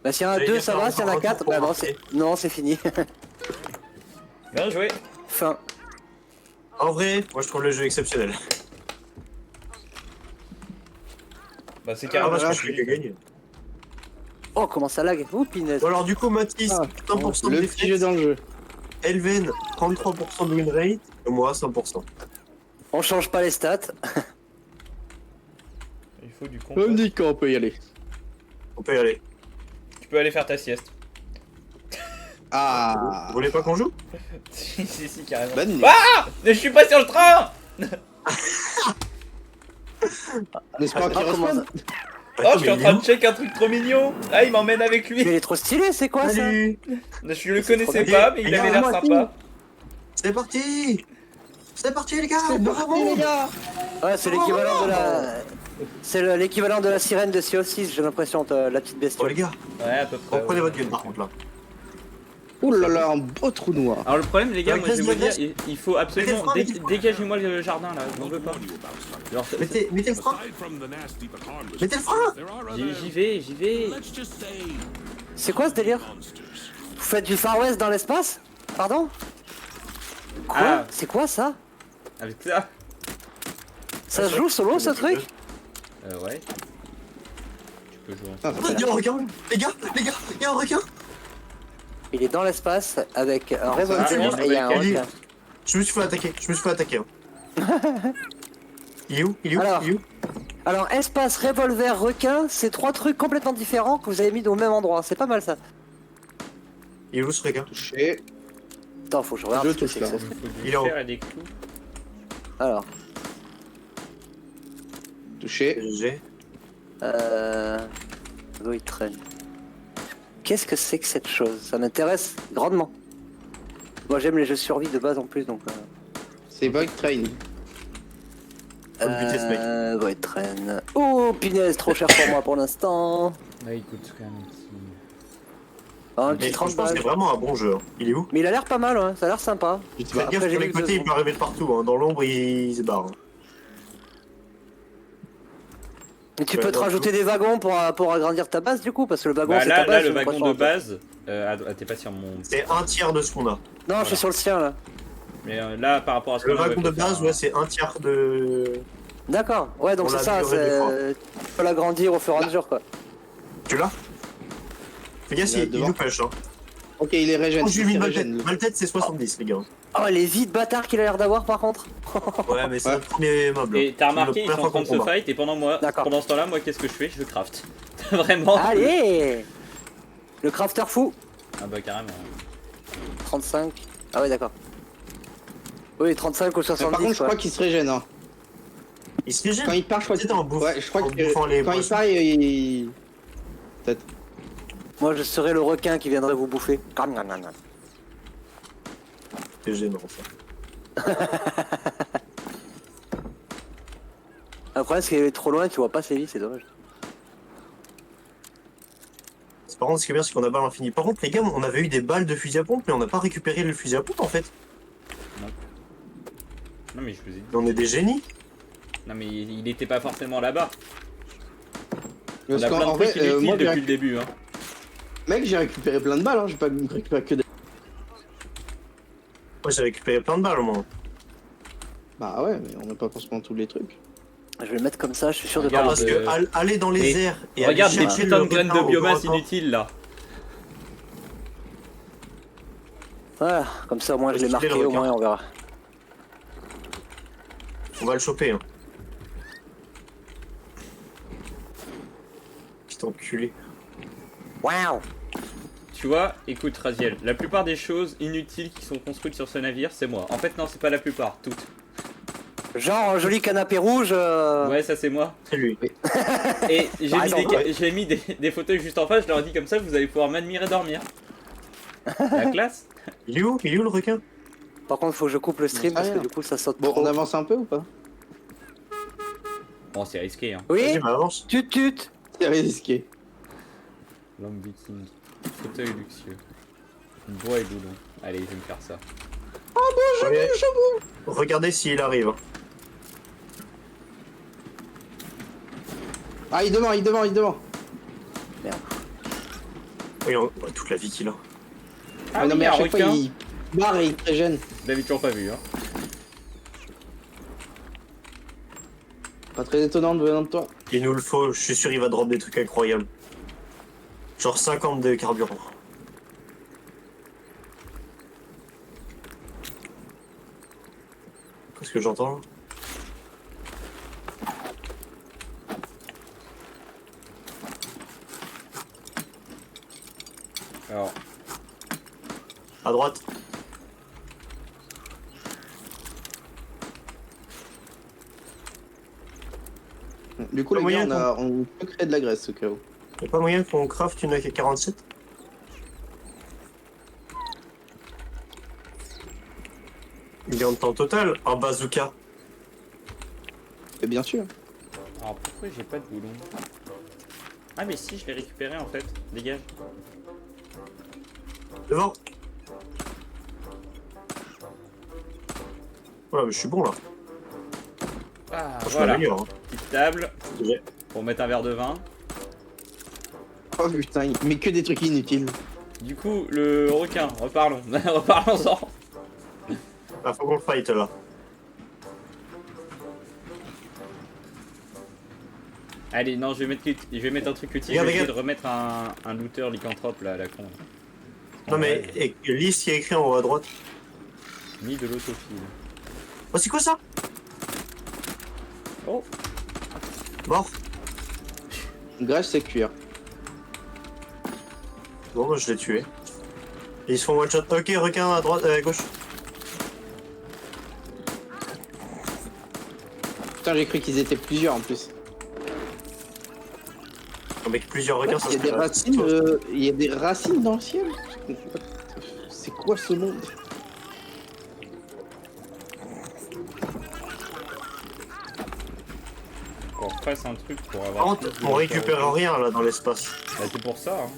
[SPEAKER 1] Bah, s'il y en a
[SPEAKER 2] J'allais
[SPEAKER 1] 2,
[SPEAKER 2] dire,
[SPEAKER 1] ça
[SPEAKER 2] t'as
[SPEAKER 1] va, s'il y en a
[SPEAKER 2] encore un
[SPEAKER 1] 4,
[SPEAKER 2] tour
[SPEAKER 1] bah
[SPEAKER 2] pour
[SPEAKER 1] non,
[SPEAKER 2] marquer.
[SPEAKER 1] c'est fini.
[SPEAKER 3] Bien joué.
[SPEAKER 1] Fin.
[SPEAKER 2] En vrai, moi je trouve le jeu exceptionnel.
[SPEAKER 3] Bah c'est
[SPEAKER 2] Ah,
[SPEAKER 3] carrément
[SPEAKER 2] parce que
[SPEAKER 3] ce
[SPEAKER 2] je
[SPEAKER 3] que
[SPEAKER 2] fais
[SPEAKER 3] je
[SPEAKER 2] que
[SPEAKER 3] dis.
[SPEAKER 2] gagner.
[SPEAKER 1] Oh, comment ça lag. Oh, pinaise.
[SPEAKER 2] Bon, alors du coup, Mathis,
[SPEAKER 3] Ah,
[SPEAKER 2] 100% de
[SPEAKER 4] Le petit jeu
[SPEAKER 2] défaite.
[SPEAKER 4] dans le jeu.
[SPEAKER 2] Elven, 33% de win rate. Et moi, 100%.
[SPEAKER 1] On change pas les stats.
[SPEAKER 3] Il faut du
[SPEAKER 4] On me
[SPEAKER 3] compost.
[SPEAKER 4] dit qu'on peut y aller.
[SPEAKER 2] On peut y aller.
[SPEAKER 3] Tu peux aller faire ta sieste.
[SPEAKER 4] Ah.
[SPEAKER 2] Vous voulez pas qu'on joue?
[SPEAKER 3] si, carrément.
[SPEAKER 4] Bonne nuit.
[SPEAKER 3] Ah Mais je suis pas sur le train.
[SPEAKER 4] N'est-ce pas qu'il
[SPEAKER 1] Ah, comment
[SPEAKER 4] respawn?
[SPEAKER 3] Oh, je suis en train de check un truc trop mignon. Ah, il m'emmène avec
[SPEAKER 1] Mais
[SPEAKER 3] lui.
[SPEAKER 1] il est trop stylé, c'est quoi ça?
[SPEAKER 2] Salut.
[SPEAKER 3] Je le
[SPEAKER 1] C'est
[SPEAKER 3] connaissais
[SPEAKER 2] trop
[SPEAKER 3] pas,
[SPEAKER 2] bien.
[SPEAKER 3] mais il avait
[SPEAKER 2] Regarde,
[SPEAKER 3] l'air
[SPEAKER 4] moi
[SPEAKER 3] sympa.
[SPEAKER 2] C'est parti. C'est parti les gars.
[SPEAKER 4] C'est
[SPEAKER 2] bravo.
[SPEAKER 4] parti les gars.
[SPEAKER 1] Ouais, c'est l'équivalent de la... C'est l'équivalent de la sirène de Sea of Thieves, j'ai l'impression, la petite
[SPEAKER 2] Bon
[SPEAKER 1] bestiole.
[SPEAKER 2] les gars,
[SPEAKER 3] Ouais, à peu près.
[SPEAKER 2] reprenez
[SPEAKER 3] ouais.
[SPEAKER 2] votre gun par contre là.
[SPEAKER 4] Ouh là là, un beau trou noir.
[SPEAKER 3] Alors le problème les gars,
[SPEAKER 2] Avec
[SPEAKER 3] moi je vais vous
[SPEAKER 2] Glace,
[SPEAKER 3] dire, il faut absolument
[SPEAKER 2] Mettez le frein, mettez le frein.
[SPEAKER 3] dégagez-moi le jardin là, je n'en veux pas. Genre,
[SPEAKER 2] Mettez le frein. Mettez le frein.
[SPEAKER 3] j'y vais.
[SPEAKER 1] C'est quoi ce délire? Vous faites du Far West dans l'espace? Pardon? Quoi?
[SPEAKER 3] Ah.
[SPEAKER 1] C'est quoi ça?
[SPEAKER 3] Avec ça.
[SPEAKER 1] Ça se joue solo ce truc?
[SPEAKER 3] Ouais. Tu peux jouer en
[SPEAKER 4] Ah,
[SPEAKER 2] Il y a un requin. Les gars, il y a un requin.
[SPEAKER 1] Il est dans l'espace avec un
[SPEAKER 3] Ah,
[SPEAKER 1] revolver et il y a un
[SPEAKER 2] il est-
[SPEAKER 1] requin.
[SPEAKER 2] Je me suis fait attaquer. Hein. Il est où?
[SPEAKER 1] Alors.
[SPEAKER 2] Il est où?
[SPEAKER 1] Alors, espace, revolver, requin, c'est 3 trucs complètement différents que vous avez mis au même endroit. C'est pas mal ça.
[SPEAKER 2] Il est où ce requin?
[SPEAKER 4] Touché.
[SPEAKER 1] Attends, faut que je regarde.
[SPEAKER 4] Je
[SPEAKER 1] ce que
[SPEAKER 4] touche
[SPEAKER 1] c'est
[SPEAKER 4] là.
[SPEAKER 1] que ça.
[SPEAKER 3] Il faut
[SPEAKER 2] Il est
[SPEAKER 3] du
[SPEAKER 2] en
[SPEAKER 3] fer
[SPEAKER 2] haut.
[SPEAKER 3] et des clous.
[SPEAKER 1] Alors,
[SPEAKER 4] Touché.
[SPEAKER 2] GG.
[SPEAKER 1] Void Train. Qu'est-ce que c'est que cette chose? Ça m'intéresse grandement. Moi j'aime les jeux survie de base en plus donc.
[SPEAKER 4] C'est Void Train.
[SPEAKER 2] Faut le buter, ce mec.
[SPEAKER 1] Void Train. Oh punaise, trop cher pour moi pour l'instant.
[SPEAKER 3] Là il coûte quand même un petit...
[SPEAKER 1] Un
[SPEAKER 2] Mais
[SPEAKER 1] petit 30
[SPEAKER 2] franchement, c'est
[SPEAKER 1] balles.
[SPEAKER 2] vraiment un bon jeu. Hein. Il est où?
[SPEAKER 1] Mais il a l'air pas mal, hein. Ça a l'air sympa.
[SPEAKER 4] Je sais
[SPEAKER 2] Faites
[SPEAKER 4] pas.
[SPEAKER 2] gaffe
[SPEAKER 1] après,
[SPEAKER 2] sur
[SPEAKER 1] j'ai
[SPEAKER 2] les
[SPEAKER 1] vu que
[SPEAKER 2] côtés,
[SPEAKER 1] ce
[SPEAKER 2] il peut arriver de partout. Hein. Dans l'ombre, il se barre. Hein.
[SPEAKER 1] Et tu
[SPEAKER 2] Ouais,
[SPEAKER 1] peux te
[SPEAKER 2] non,
[SPEAKER 1] rajouter des wagons pour agrandir ta base du coup parce que le wagon
[SPEAKER 3] Bah
[SPEAKER 1] c'est
[SPEAKER 3] là,
[SPEAKER 1] ta base.
[SPEAKER 3] le
[SPEAKER 1] j'ai
[SPEAKER 3] wagon
[SPEAKER 1] l'impression,
[SPEAKER 3] de
[SPEAKER 1] un peu.
[SPEAKER 3] base, t'es pas sur mon...
[SPEAKER 2] C'est un tiers de ce qu'on a.
[SPEAKER 1] Non, je suis sur le sien là.
[SPEAKER 3] Mais là par rapport à ce
[SPEAKER 2] Le
[SPEAKER 3] qu'on a,
[SPEAKER 2] wagon
[SPEAKER 3] ouais,
[SPEAKER 2] de
[SPEAKER 3] faut faire
[SPEAKER 2] base,
[SPEAKER 3] un-
[SPEAKER 2] ouais, c'est un tiers de.
[SPEAKER 1] D'accord. Ouais, donc
[SPEAKER 2] On
[SPEAKER 1] c'est
[SPEAKER 2] l'a
[SPEAKER 1] ça.
[SPEAKER 2] vu, on l'a
[SPEAKER 1] C'est... Tu peux l'agrandir au fur et à mesure quoi.
[SPEAKER 2] Tu l'as? Fais gaffe,
[SPEAKER 4] Là,
[SPEAKER 2] il
[SPEAKER 4] devant.
[SPEAKER 2] nous pêche. Hein.
[SPEAKER 4] Ok, il est régène.
[SPEAKER 2] Oh, j'ai mis
[SPEAKER 4] il
[SPEAKER 2] mal
[SPEAKER 4] régène.
[SPEAKER 2] tête. Mal tête, c'est 70, les gars.
[SPEAKER 1] Oh, les vies de bâtard qu'il a l'air d'avoir par contre.
[SPEAKER 2] Ouais, mais c'est
[SPEAKER 4] Ouais.
[SPEAKER 2] le premier meuble.
[SPEAKER 3] Et t'as remarqué,
[SPEAKER 2] C'est
[SPEAKER 3] ils
[SPEAKER 2] la
[SPEAKER 3] sont en
[SPEAKER 2] première
[SPEAKER 3] train de
[SPEAKER 2] fois
[SPEAKER 3] se
[SPEAKER 2] qu'on combat.
[SPEAKER 3] fight et
[SPEAKER 1] D'accord.
[SPEAKER 3] pendant ce temps-là, moi qu'est-ce que je fais? Je craft. Vraiment.
[SPEAKER 1] Allez. Le crafter fou.
[SPEAKER 3] Ah bah carrément.
[SPEAKER 1] 35. Ah ouais, d'accord. Oui, 35 ou
[SPEAKER 4] Mais
[SPEAKER 1] 70.
[SPEAKER 4] par contre, je
[SPEAKER 1] ouais.
[SPEAKER 4] crois qu'il se régène. Hein.
[SPEAKER 2] Il se régène.
[SPEAKER 4] Quand il part, je crois
[SPEAKER 2] C'était en bouffe.
[SPEAKER 4] Ouais, je crois
[SPEAKER 2] en
[SPEAKER 4] que
[SPEAKER 2] bouffant les
[SPEAKER 4] quand il
[SPEAKER 2] poissons.
[SPEAKER 4] part, il... Peut-être.
[SPEAKER 1] Moi, je serais le requin qui viendrait vous bouffer.
[SPEAKER 2] C'est gênant, ça.
[SPEAKER 1] Après, si elle est trop loin, tu vois pas ses vies, c'est dommage.
[SPEAKER 2] Par contre, ce qui est bien, c'est qu'on a balles infinies. Par contre, les gars, on avait eu des balles de fusil à pompe, mais on n'a pas récupéré le fusil à pompe en fait.
[SPEAKER 3] Non mais je vous ai dit.
[SPEAKER 2] On est des génies.
[SPEAKER 3] Non mais il était pas forcément là-bas. On
[SPEAKER 4] Parce
[SPEAKER 3] a plein
[SPEAKER 4] qu'en
[SPEAKER 3] de trucs
[SPEAKER 4] fait,
[SPEAKER 3] inutiles
[SPEAKER 4] moi,
[SPEAKER 3] depuis le début. Hein.
[SPEAKER 4] mec, j'ai récupéré plein de balles. Hein. J'ai pas récupéré que des.
[SPEAKER 2] Moi, j'ai récupéré plein de balles au moins.
[SPEAKER 4] Bah ouais, mais on n'a pas forcément tous les trucs.
[SPEAKER 1] Je vais le mettre comme ça, je suis sûr de
[SPEAKER 3] Regarde,
[SPEAKER 1] pas.
[SPEAKER 2] Parce que aller dans les
[SPEAKER 3] Et
[SPEAKER 2] airs et
[SPEAKER 3] Regarde
[SPEAKER 2] aller
[SPEAKER 3] des
[SPEAKER 2] chercher
[SPEAKER 3] putains
[SPEAKER 2] le
[SPEAKER 3] de graines
[SPEAKER 2] requin
[SPEAKER 3] de
[SPEAKER 2] au
[SPEAKER 3] biomasse
[SPEAKER 2] corps à corps.
[SPEAKER 3] inutiles là.
[SPEAKER 1] Voilà, comme ça au moins je l'ai
[SPEAKER 2] Est-ce qu'il est
[SPEAKER 1] marqué,
[SPEAKER 2] le
[SPEAKER 1] au moins
[SPEAKER 2] requin
[SPEAKER 1] on verra.
[SPEAKER 2] On va le choper. Hein. Petit enculé.
[SPEAKER 1] Waouh.
[SPEAKER 3] Tu vois, écoute Raziel, la plupart des choses inutiles qui sont construites sur ce navire, c'est moi. En fait non, c'est pas la plupart, toutes.
[SPEAKER 1] Genre un joli canapé rouge.
[SPEAKER 3] Ouais, ça c'est moi.
[SPEAKER 2] C'est lui.
[SPEAKER 3] Et j'ai
[SPEAKER 1] Par
[SPEAKER 3] mis,
[SPEAKER 1] exemple,
[SPEAKER 3] j'ai mis des fauteuils juste en face, je leur ai dit comme ça, vous allez pouvoir m'admirer dormir. La classe.
[SPEAKER 2] Il est où le requin?
[SPEAKER 1] Par contre, faut que je coupe le stream
[SPEAKER 4] Ah,
[SPEAKER 1] parce que
[SPEAKER 4] rien.
[SPEAKER 1] du coup ça saute
[SPEAKER 4] Bon,
[SPEAKER 1] trop.
[SPEAKER 4] on avance un peu ou pas?
[SPEAKER 3] Bon, c'est risqué, hein.
[SPEAKER 1] Oui,
[SPEAKER 2] Vas-y, bah, avance.
[SPEAKER 1] tut tut.
[SPEAKER 4] C'est risqué.
[SPEAKER 3] L'homme viking. Fauteuil luxueux. Bois et boulon. Allez, je vais me faire ça.
[SPEAKER 2] Regardez s'il arrive. Hein.
[SPEAKER 4] Ah, il devant.
[SPEAKER 2] Oui, ouais, toute la vie qu'il a.
[SPEAKER 3] Ah
[SPEAKER 4] non,
[SPEAKER 3] oui,
[SPEAKER 4] mais
[SPEAKER 3] un
[SPEAKER 4] à chaque fois,
[SPEAKER 3] requin.
[SPEAKER 4] il barre et il te gêne.
[SPEAKER 3] Je l'avais toujours pas vu, hein.
[SPEAKER 4] Pas très étonnant de venant de toi.
[SPEAKER 2] Il nous le faut, je suis sûr il va drop des trucs incroyables. Genre 50 de carburant. Qu'est-ce que j'entends là?
[SPEAKER 3] Alors,
[SPEAKER 2] À droite.
[SPEAKER 4] Du coup,
[SPEAKER 2] Pas
[SPEAKER 4] les
[SPEAKER 2] moyen
[SPEAKER 4] gars, on peut créer de la graisse au cas où.
[SPEAKER 2] Y'a pas moyen qu'on craft une AK-47? Il est en temps total, un bazooka.
[SPEAKER 4] Et bien sûr.
[SPEAKER 3] alors pourquoi j'ai pas de boulon? Ah mais si, je l'ai récupéré en fait. Dégage.
[SPEAKER 2] Devant. Voilà, mais je suis bon là.
[SPEAKER 3] Ah,
[SPEAKER 2] Je
[SPEAKER 3] voilà.
[SPEAKER 2] m'améliore. Hein.
[SPEAKER 3] Petite table
[SPEAKER 2] J'ai-
[SPEAKER 3] pour mettre un verre de vin.
[SPEAKER 4] Oh putain, il met que des trucs inutiles.
[SPEAKER 3] Du coup, le requin, reparlons. Reparlons-en.
[SPEAKER 2] Ah, faut qu'on le fight là.
[SPEAKER 3] Allez, non, je vais mettre un truc utile.
[SPEAKER 2] Regarde,
[SPEAKER 3] je vais essayer de
[SPEAKER 2] regarde.
[SPEAKER 3] remettre un looter lycanthrope là à la con.
[SPEAKER 2] Non mais, lis ce qui est écrit en haut à droite.
[SPEAKER 3] Ni de l'autophile.
[SPEAKER 2] Oh, c'est quoi ça?
[SPEAKER 3] Oh,
[SPEAKER 2] Mort.
[SPEAKER 4] Graisse, c'est cuir.
[SPEAKER 2] Bon, bah, je l'ai tué. Ils se font one shot. Ok, requin à droite, à gauche.
[SPEAKER 4] Putain, j'ai cru qu'ils étaient plusieurs en plus.
[SPEAKER 2] Non, mais plusieurs requins, ça
[SPEAKER 4] Il y a des
[SPEAKER 2] serait-
[SPEAKER 4] racines, il y a des racines dans le ciel. C'est quoi ce monde?
[SPEAKER 3] qu'on refasse un truc pour
[SPEAKER 2] Par
[SPEAKER 3] avoir.
[SPEAKER 2] contre,
[SPEAKER 3] plus de
[SPEAKER 2] on
[SPEAKER 3] looter
[SPEAKER 2] récupère
[SPEAKER 3] auto.
[SPEAKER 2] rien là dans l'espace.
[SPEAKER 3] Bah, c'est pour ça. Hein.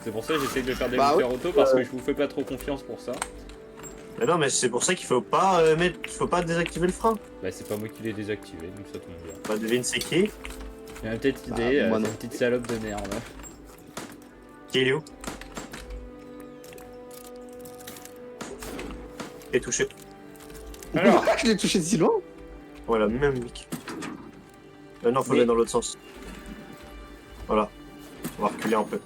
[SPEAKER 3] C'est pour ça que j'essaye de faire des
[SPEAKER 4] Bah
[SPEAKER 3] looters auto parce que je vous fais pas trop confiance pour ça.
[SPEAKER 2] Mais non, mais c'est pour ça qu'il faut pas faut pas désactiver le frein.
[SPEAKER 3] Bah, c'est pas moi qui l'ai désactivé, donc ça tombe bien.
[SPEAKER 2] Bah, devine c'est qui?
[SPEAKER 3] J'ai une petite
[SPEAKER 4] Bah,
[SPEAKER 3] idée,
[SPEAKER 4] moi
[SPEAKER 3] c'est
[SPEAKER 4] non.
[SPEAKER 3] une petite salope de merde.
[SPEAKER 2] Qui est où? Et touché.
[SPEAKER 3] Alors,
[SPEAKER 4] Je l'ai touché si loin.
[SPEAKER 2] Voilà, même Mick. Non, faut
[SPEAKER 4] Mais-
[SPEAKER 2] aller dans l'autre sens. Voilà. On va reculer un peu.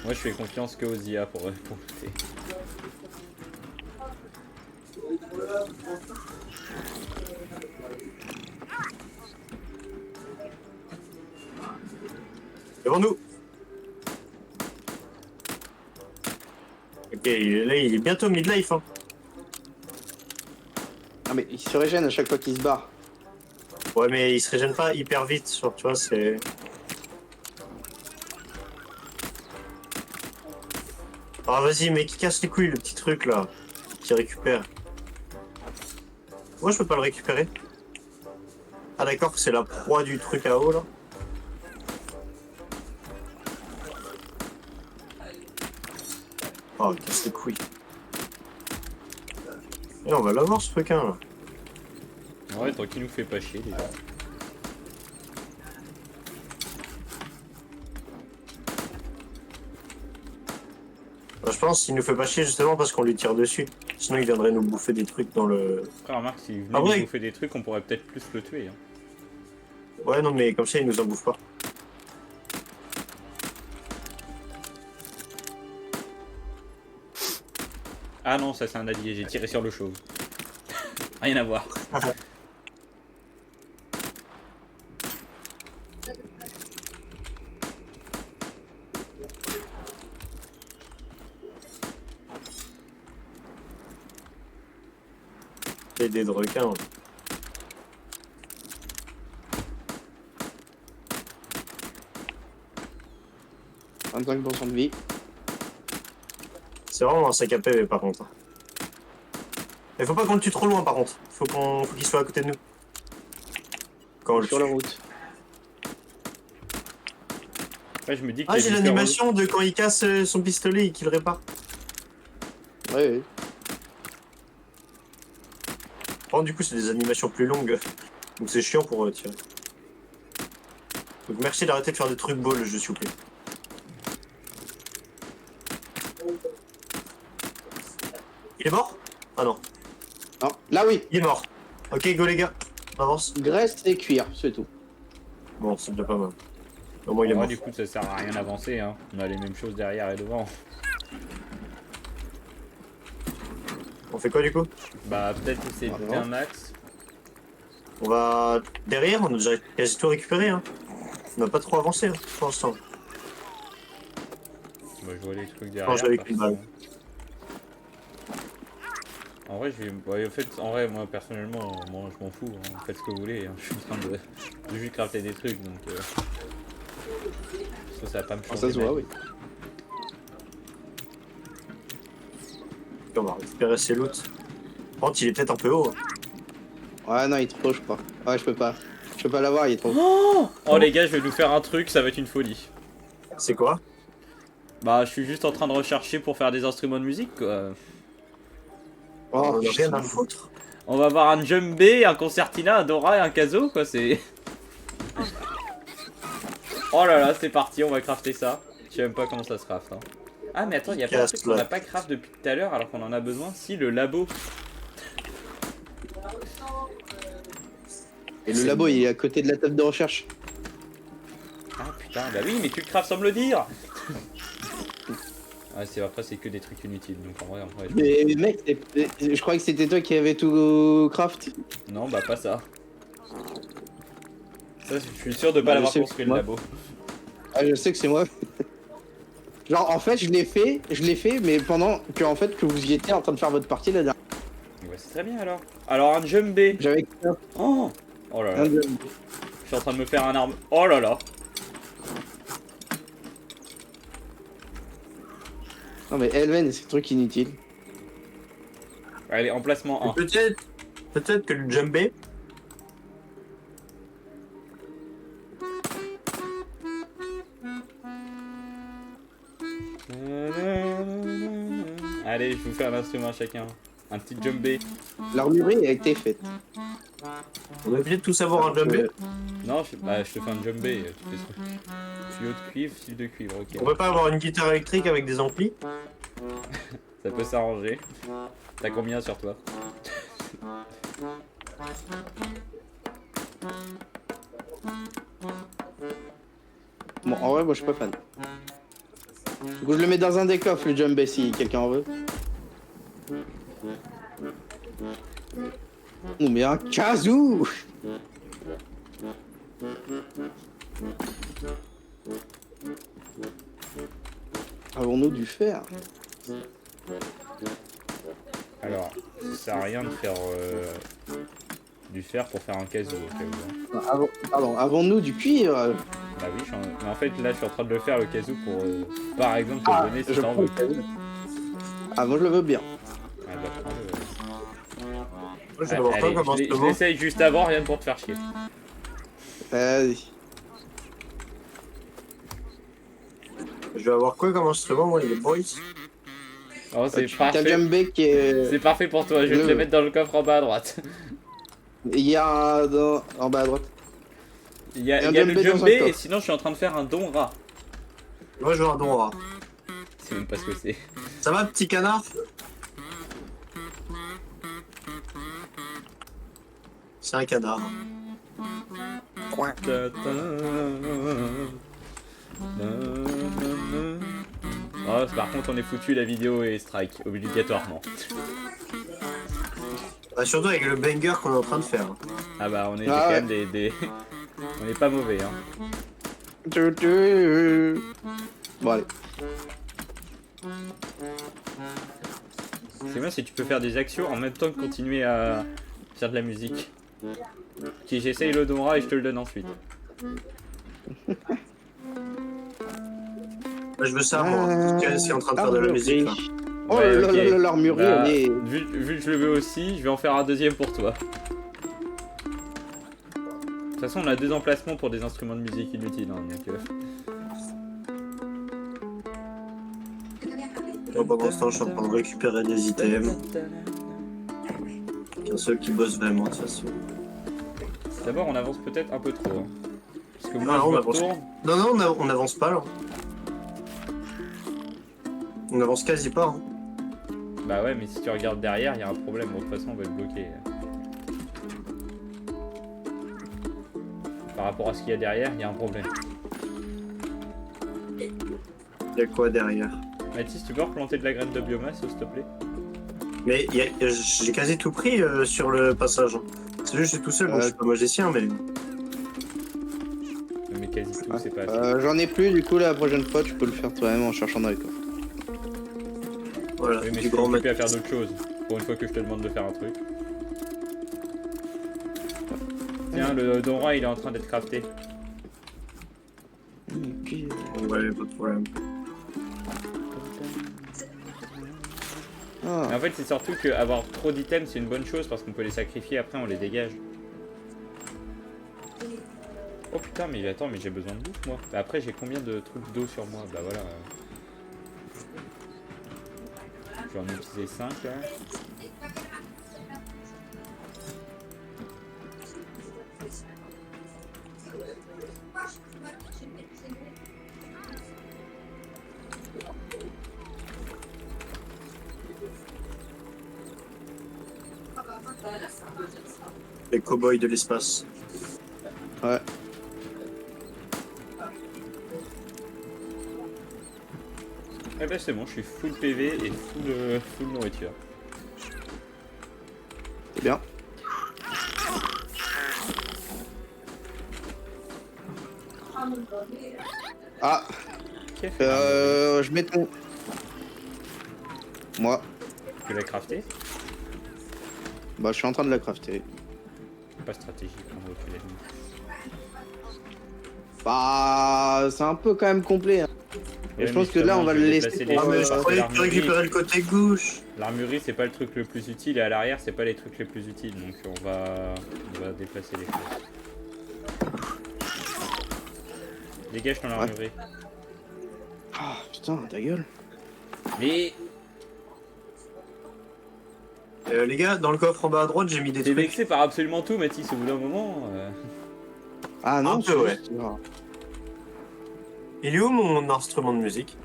[SPEAKER 3] moi je fais confiance que aux IA pour looter.
[SPEAKER 2] Devant nous. Ok, là il est bientôt midlife. Hein.
[SPEAKER 4] Ah mais il se régène à chaque fois qu'il se barre.
[SPEAKER 2] Ouais, mais il se régène pas hyper vite, genre, tu vois, c'est... Ah, vas-y, mais qui casse les couilles, le petit truc, là, qui récupère. Moi, je peux pas le récupérer. Ah, d'accord, c'est la proie du truc à eau, là. Oh, il casse les couilles. Et on va l'avoir, ce requin, là.
[SPEAKER 3] Ouais, tant qu'il nous fait pas chier déjà.
[SPEAKER 2] Bah, je pense qu'il nous fait pas chier, justement, parce qu'on lui tire dessus. Sinon, il viendrait nous bouffer des trucs dans le...
[SPEAKER 3] Après, remarque, s'il venait
[SPEAKER 2] Ah ouais.
[SPEAKER 3] nous bouffer des trucs, on pourrait peut-être plus le tuer. Hein.
[SPEAKER 2] Ouais, non, mais comme ça, il nous en bouffe pas.
[SPEAKER 3] Ah non, ça c'est un allié, j'ai tiré sur le chauve. Rien à voir.
[SPEAKER 2] crafter des de requins.
[SPEAKER 4] 25% de vie.
[SPEAKER 2] C'est vraiment un sac à PV par contre. Il faut pas qu'on le tue trop loin par contre. Faut qu'il soit à côté de nous. Quand on le
[SPEAKER 4] Sur la
[SPEAKER 2] tue.
[SPEAKER 4] route.
[SPEAKER 3] Ouais, je me dis que
[SPEAKER 2] Ah,
[SPEAKER 3] les
[SPEAKER 2] j'ai
[SPEAKER 3] différents-
[SPEAKER 2] l'animation de quand il casse son pistolet et qu'il le répare.
[SPEAKER 4] Ouais, ouais.
[SPEAKER 2] Bon, du coup, c'est des animations plus longues. Donc c'est chiant pour tirer. Donc merci d'arrêter de faire des trucs beaux le jeu, s'il vous plaît. Il est mort? Ah non.
[SPEAKER 4] Non, là oui.
[SPEAKER 2] Il est mort. Ok, go les gars. On avance.
[SPEAKER 4] Graisse et cuir, c'est tout.
[SPEAKER 2] Bon, c'est déjà pas mal. Au moins, il est
[SPEAKER 3] Ouais,
[SPEAKER 2] mort.
[SPEAKER 3] du coup, ça sert à rien d'avancer. Hein. On a les mêmes choses derrière et devant.
[SPEAKER 2] On fait quoi du coup?
[SPEAKER 3] Bah, peut-être essayer de buter un max.
[SPEAKER 2] On va derrière, on a déjà quasi tout récupéré. Hein. On n'a pas trop avancé hein, pour l'instant.
[SPEAKER 3] Bah, je vois les trucs derrière.
[SPEAKER 2] Non, je vais avec une balle.
[SPEAKER 3] En vrai, je vais. Ouais, en fait, en vrai, moi personnellement, moi, je m'en fous. Hein. Faites ce que vous voulez. Hein. Je suis en train de juste crafter des trucs donc. Ça va pas me changer.
[SPEAKER 4] Ça se voit,
[SPEAKER 3] ma
[SPEAKER 4] oui.
[SPEAKER 3] vie.
[SPEAKER 2] On va récupérer ses loot. Par contre, il est peut-être un peu haut. Hein.
[SPEAKER 4] Ouais, non, il est trop, je crois. Ouais, je peux pas. Je peux pas l'avoir, il est trop.
[SPEAKER 3] Oh les gars, je vais nous faire un truc, ça va être une folie.
[SPEAKER 2] C'est quoi?
[SPEAKER 3] Bah, je suis juste en train de rechercher pour faire des instruments de musique quoi.
[SPEAKER 2] On
[SPEAKER 4] Oh,
[SPEAKER 2] a rien à foutre.
[SPEAKER 3] On va avoir un djembé, un concertina, un dora et un caso quoi, c'est. Oh là là, c'est parti, on va crafter ça. Je sais même pas comment ça se craft. Hein. Ah, mais attends, il y a pas un truc qu'on n'a pas craft depuis tout à l'heure alors qu'on en a besoin. Si, le labo.
[SPEAKER 4] Et le labo, il est à côté de la table de recherche.
[SPEAKER 3] Ah putain, bah oui, mais tu le craftes sans me le dire. Ouais, c'est après, c'est que des trucs inutiles donc en vrai.
[SPEAKER 4] Mais mec, je croyais que c'était toi qui avais tout craft.
[SPEAKER 3] Non, bah pas ça. Ça, je suis sûr de pas
[SPEAKER 4] Bah,
[SPEAKER 3] l'avoir
[SPEAKER 4] je sais,
[SPEAKER 3] construit le
[SPEAKER 4] moi.
[SPEAKER 3] labo.
[SPEAKER 4] Ah, je sais que c'est moi. Genre, en fait, je l'ai fait, mais pendant que, en fait, que vous y étiez en train de faire votre partie là-dedans.
[SPEAKER 3] Ouais, c'est très bien alors. Alors, un jumbé.
[SPEAKER 4] J'avais
[SPEAKER 3] Oh, oh là là.
[SPEAKER 4] un
[SPEAKER 3] Je suis en train de me faire un arme. Oh là là.
[SPEAKER 4] Non, mais Elven, c'est un truc inutile.
[SPEAKER 3] Allez, emplacement 1.
[SPEAKER 2] Peut-être que le jumbé.
[SPEAKER 3] Allez, je vous fais un instrument à chacun. Un petit jumbé.
[SPEAKER 4] L'armurerie a été faite.
[SPEAKER 2] On est obligé de tout savoir un jumbé.
[SPEAKER 3] Non, bah, je te fais un jumbé. Tu fais ça. Tuyau de cuivre, fil de cuivre, ok.
[SPEAKER 2] On peut pas avoir une guitare électrique avec des amplis?
[SPEAKER 3] Ça peut s'arranger. T'as combien sur toi?
[SPEAKER 4] Bon, en vrai, moi, je suis pas fan. Du coup, je le mets dans un des coffres, le Jumbé, si quelqu'un en veut. On met un kazoo. Avons-nous du fer?
[SPEAKER 3] Alors, ça sert à rien de faire du fer pour faire un casou au cas où. Hein.
[SPEAKER 4] Pardon, avons-nous du cuivre?
[SPEAKER 3] Bah oui, mais en fait là je suis en train de le faire le casou pour par exemple te le donner si
[SPEAKER 4] je
[SPEAKER 3] t'en
[SPEAKER 4] prends
[SPEAKER 3] veux.
[SPEAKER 4] le casou. Ah, moi, je le veux bien.
[SPEAKER 3] Ouais, bah, prends-le.
[SPEAKER 2] Moi, je vais avoir quoi
[SPEAKER 3] Allez,
[SPEAKER 2] comme
[SPEAKER 3] je
[SPEAKER 2] instrument?
[SPEAKER 3] l'essaye juste avant, rien que pour te faire chier.
[SPEAKER 4] Vas-y.
[SPEAKER 2] Je vais avoir quoi comme instrument? Moi, il est boys.
[SPEAKER 3] Oh, c'est
[SPEAKER 4] T'as le
[SPEAKER 3] parfait.
[SPEAKER 4] Jumbé qui est...
[SPEAKER 3] C'est parfait pour toi, je vais te le mettre dans le coffre en bas à droite.
[SPEAKER 4] Il y a un en bas à droite.
[SPEAKER 3] Il y a,
[SPEAKER 4] Et un
[SPEAKER 3] il y a le
[SPEAKER 4] djembé dans un
[SPEAKER 3] djembé et
[SPEAKER 4] coffre.
[SPEAKER 3] sinon je suis en train de faire un don rat.
[SPEAKER 2] Moi, je veux un don rat.
[SPEAKER 3] C'est même pas ce que c'est.
[SPEAKER 2] Ça va, petit canard? C'est un canard.
[SPEAKER 3] Oh, par contre on est foutu, la vidéo est strike, obligatoirement.
[SPEAKER 2] Bah, surtout avec le banger qu'on est en train de faire.
[SPEAKER 3] Ah bah on est
[SPEAKER 4] Ah
[SPEAKER 3] quand
[SPEAKER 4] ouais.
[SPEAKER 3] même des... On est pas mauvais hein.
[SPEAKER 4] Bon, allez.
[SPEAKER 3] C'est bien si tu peux faire des actions en même temps que continuer à sortir de la musique. Ok, j'essaye l'odorat et je te le donne ensuite.
[SPEAKER 2] Bah, je veux ça, moi. Qui est en train de faire de la musique, là.
[SPEAKER 4] Oh
[SPEAKER 3] Ouais,
[SPEAKER 4] là
[SPEAKER 3] ok.
[SPEAKER 4] là là, l'armurerie,
[SPEAKER 3] Bah,
[SPEAKER 4] elle est...
[SPEAKER 3] vu que je le veux aussi, je vais en faire un deuxième pour toi. De toute façon, on a 2 emplacements pour des instruments de musique inutiles. Hein, donc,
[SPEAKER 2] Bon, pendant ce temps, je suis en train de récupérer des items. Il y a ceux qui bossent vraiment, de toute façon.
[SPEAKER 3] D'abord, on avance peut-être un peu trop. Hein. Parce que moi,
[SPEAKER 2] Ah,
[SPEAKER 3] je
[SPEAKER 2] on
[SPEAKER 3] me
[SPEAKER 2] avance.
[SPEAKER 3] retourne.
[SPEAKER 2] Non, on avance pas, là. On avance quasi pas, hein.
[SPEAKER 3] Bah ouais, mais si tu regardes derrière, il y a un problème. De toute façon, on va être bloqué. Par rapport à ce qu'il y a derrière, il y a un problème.
[SPEAKER 2] Il y a quoi derrière?
[SPEAKER 3] Mathis, tu peux replanter de la graine de biomasse, s'il te plaît?
[SPEAKER 2] Mais j'ai quasi tout pris sur le passage. C'est juste que je suis tout seul, donc je suis pas magicien, mais...
[SPEAKER 3] Mais quasi tout, c'est pas assez.
[SPEAKER 4] J'en ai plus, du coup, la prochaine fois, tu peux le faire toi-même en cherchant dans les coffres.
[SPEAKER 2] Voilà,
[SPEAKER 3] Oui, mais je
[SPEAKER 2] du
[SPEAKER 3] suis
[SPEAKER 2] grand
[SPEAKER 3] occupé à
[SPEAKER 2] Matisse.
[SPEAKER 3] faire d'autres choses. Pour une fois que je te demande de faire un truc. Tiens, le Donra, il est en train d'être crafté.
[SPEAKER 2] Ouais, pas de problème.
[SPEAKER 4] Ah.
[SPEAKER 3] Mais en fait, c'est surtout qu'avoir trop d'items, c'est une bonne chose parce qu'on peut les sacrifier après, on les dégage. Oh putain, mais attends, mais j'ai besoin de bouffe moi. Bah après, j'ai combien de trucs d'eau sur moi? Bah voilà. Je vais en utiliser 5 là.
[SPEAKER 2] Les cow-boys de l'espace.
[SPEAKER 4] Ouais.
[SPEAKER 3] Eh ben c'est bon, je suis full PV et full nourriture.
[SPEAKER 4] C'est bien. Ah,
[SPEAKER 3] Qui a fait
[SPEAKER 4] je mets ton... Moi,
[SPEAKER 3] Tu l'as crafté?
[SPEAKER 4] bah je suis en train de la crafter.
[SPEAKER 3] Pas stratégique, en gros, tu l'as mis.
[SPEAKER 4] Bah, c'est un peu quand même complet. Hein.
[SPEAKER 3] Ouais,
[SPEAKER 4] je pense
[SPEAKER 3] mais
[SPEAKER 4] que là, on va le
[SPEAKER 3] justement, je vais
[SPEAKER 4] laisser
[SPEAKER 3] déplacer les
[SPEAKER 4] pour,
[SPEAKER 2] Ah, mais
[SPEAKER 3] choses
[SPEAKER 2] je
[SPEAKER 3] parce que
[SPEAKER 2] croyais que tu récupérais le côté gauche.
[SPEAKER 3] l'armurerie, c'est pas le truc le plus utile et à l'arrière, c'est pas les trucs les plus utiles. Donc on va déplacer les choses. Dégage ton armurerie.
[SPEAKER 4] Ah, putain, ta gueule.
[SPEAKER 3] Mais
[SPEAKER 2] Les gars, dans le coffre en bas à droite, j'ai mis des
[SPEAKER 3] t'es
[SPEAKER 2] trucs.
[SPEAKER 3] vexé par absolument tout, Mathis, au bout d'un moment.
[SPEAKER 4] Ah non,
[SPEAKER 2] Un peu, ouais.
[SPEAKER 4] juste...
[SPEAKER 2] Il est où mon instrument de musique?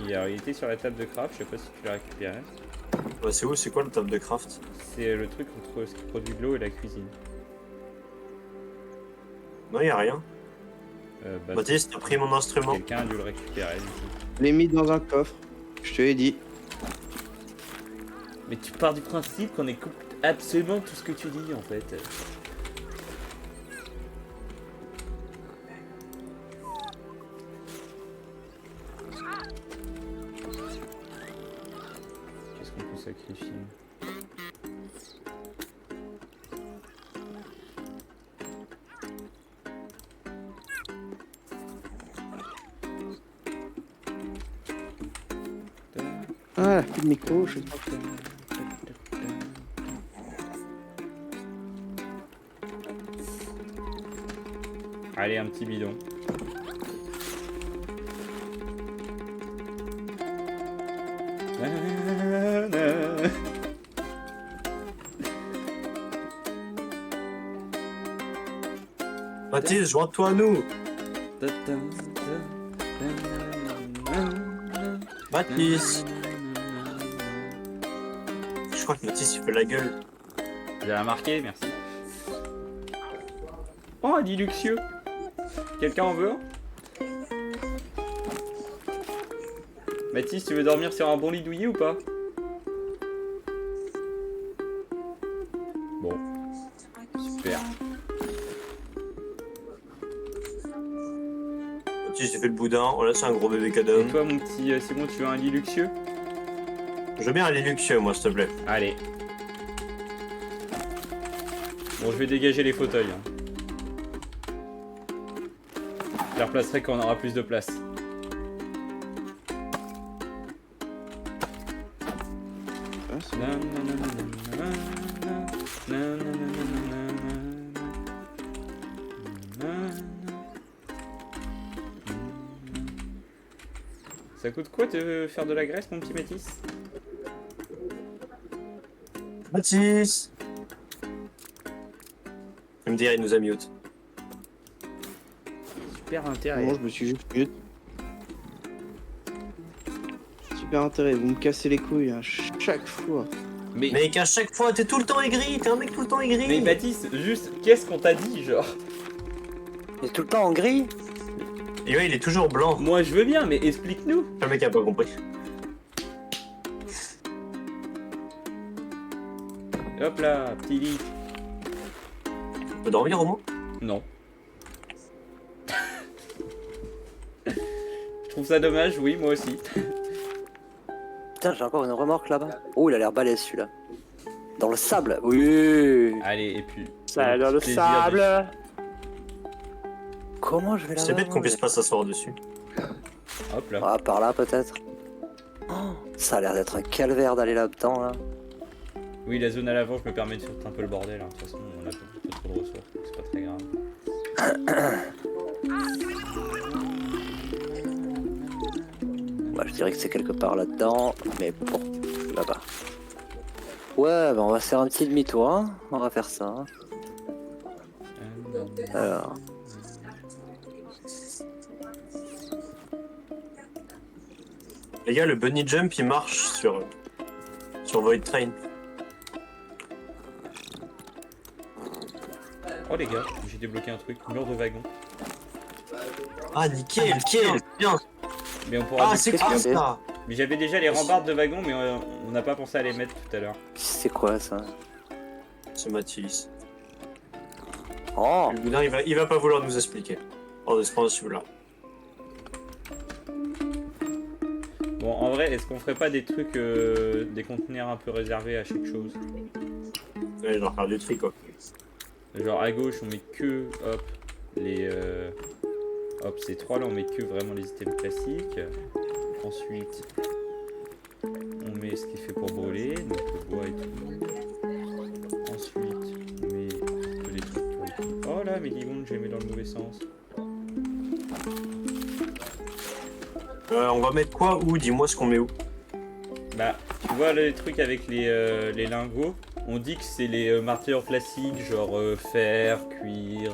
[SPEAKER 3] Il était sur la table de craft, je sais pas si tu l'as récupéré.
[SPEAKER 2] Ouais, c'est où? C'est quoi le table de craft?
[SPEAKER 3] C'est le truc entre ce qui produit de l'eau et la cuisine.
[SPEAKER 2] Non, y a rien.
[SPEAKER 3] Bah,
[SPEAKER 2] Mathis, t'as pris mon instrument.
[SPEAKER 3] quelqu'un a dû le récupérer du coup.
[SPEAKER 4] Je l'ai mis dans un coffre. Je te l'ai dit.
[SPEAKER 3] Mais tu pars du principe qu'on écoute absolument tout ce que tu dis en fait. Qu'est-ce qu'on peut sacrifier?
[SPEAKER 4] Ah, plus de micro, je sais pas.
[SPEAKER 3] Allez, un petit bidon.
[SPEAKER 2] Mathis, joins-toi à nous. Mathis. Je crois que Mathis, il fait la gueule.
[SPEAKER 3] Vous avez remarqué, merci. Oh, un lit luxueux. Quelqu'un en veut un? Mathis, tu veux dormir sur un bon lit douillet ou pas? Bon. Super.
[SPEAKER 2] Mathis, j'ai fait le boudin. Voilà, c'est un gros bébé
[SPEAKER 3] Et
[SPEAKER 2] cadeau.
[SPEAKER 3] toi, mon petit Simon, tu veux un lit luxueux?
[SPEAKER 2] Je veux bien aller luxueux, moi, s'il te plaît.
[SPEAKER 3] Allez. Bon, je vais dégager les fauteuils. Hein. Je les replacerai quand on aura plus de place.
[SPEAKER 4] Ah, c'est-
[SPEAKER 3] Ça coûte quoi de faire de la graisse, mon petit Métis?
[SPEAKER 2] Mathis. Il me dire, il nous a mute.
[SPEAKER 3] Super intérêt.
[SPEAKER 4] Moi, je me suis juste mute. Super intérêt, vous me cassez les couilles à chaque fois.
[SPEAKER 3] Mais
[SPEAKER 2] Mec, à chaque fois, t'es tout le temps aigri. T'es un mec tout le temps aigri.
[SPEAKER 3] Baptiste, juste, qu'est-ce qu'on t'a dit, genre?
[SPEAKER 1] Il est tout le temps en gris.
[SPEAKER 2] Et ouais, il est toujours blanc.
[SPEAKER 3] Moi, je veux bien, mais explique-nous.
[SPEAKER 2] Le mec a pas compris.
[SPEAKER 3] Hop là, petit lit.
[SPEAKER 2] Tu peux dormir au moins?
[SPEAKER 3] Non. Je trouve ça dommage, oui, moi aussi.
[SPEAKER 1] Putain, j'ai encore une remorque là-bas. Oh, il a l'air balèze celui-là. Dans le sable. Oui.
[SPEAKER 3] Allez, et puis...
[SPEAKER 1] Ça
[SPEAKER 3] le
[SPEAKER 1] dans le
[SPEAKER 3] plaisir
[SPEAKER 1] sable. Comment je vais là-bas?
[SPEAKER 2] C'est bête qu'on puisse pas s'asseoir dessus.
[SPEAKER 3] Hop là.
[SPEAKER 1] Ah, par là peut-être. Oh, ça a l'air d'être un calvaire d'aller là-dedans là.
[SPEAKER 3] Oui, la zone à l'avant, je me permets de foutre un peu le bordel. Hein. De toute façon, on a pas trop de ressources, donc c'est pas très grave.
[SPEAKER 1] Bah, je dirais que c'est quelque part là-dedans, mais bon, là-bas. Ouais, bah on va se faire un petit demi-tour, hein. On va faire ça. Hein. Alors,
[SPEAKER 2] Les gars, le bunny jump il marche sur Void Train.
[SPEAKER 3] Oh les gars, j'ai débloqué un truc, mur de wagon.
[SPEAKER 2] Ah nickel, nickel, bien.
[SPEAKER 3] Mais on pourra...
[SPEAKER 2] Ah c'est
[SPEAKER 1] qu'est-ce
[SPEAKER 2] quoi
[SPEAKER 1] que c'est
[SPEAKER 2] ça?
[SPEAKER 3] Mais j'avais déjà les rambardes de wagon, mais on n'a pas pensé à les mettre tout à l'heure.
[SPEAKER 1] c'est quoi ça?
[SPEAKER 2] C'est Mathis.
[SPEAKER 1] Oh,
[SPEAKER 2] Le boudin il va pas vouloir nous expliquer. Oh, c'est pas celui-là.
[SPEAKER 3] Bon, en vrai, est-ce qu'on ferait pas des trucs, des conteneurs un peu réservés à chaque chose?
[SPEAKER 2] Ouais, je dois faire du tri quoi.
[SPEAKER 3] Genre à gauche, on met que, hop, les... hop, ces trois là, on met que vraiment les items classiques. Ensuite, on met ce qui est fait pour brûler, donc le bois et tout. Ensuite, on met que les trucs pour les trucs. Oh là, mais dis donc, j'ai mis dans le mauvais sens.
[SPEAKER 2] On va mettre quoi où? Dis-moi ce qu'on met où.
[SPEAKER 3] Bah, tu vois les trucs avec les lingots, on dit que c'est les martyrs classiques, genre fer, cuir,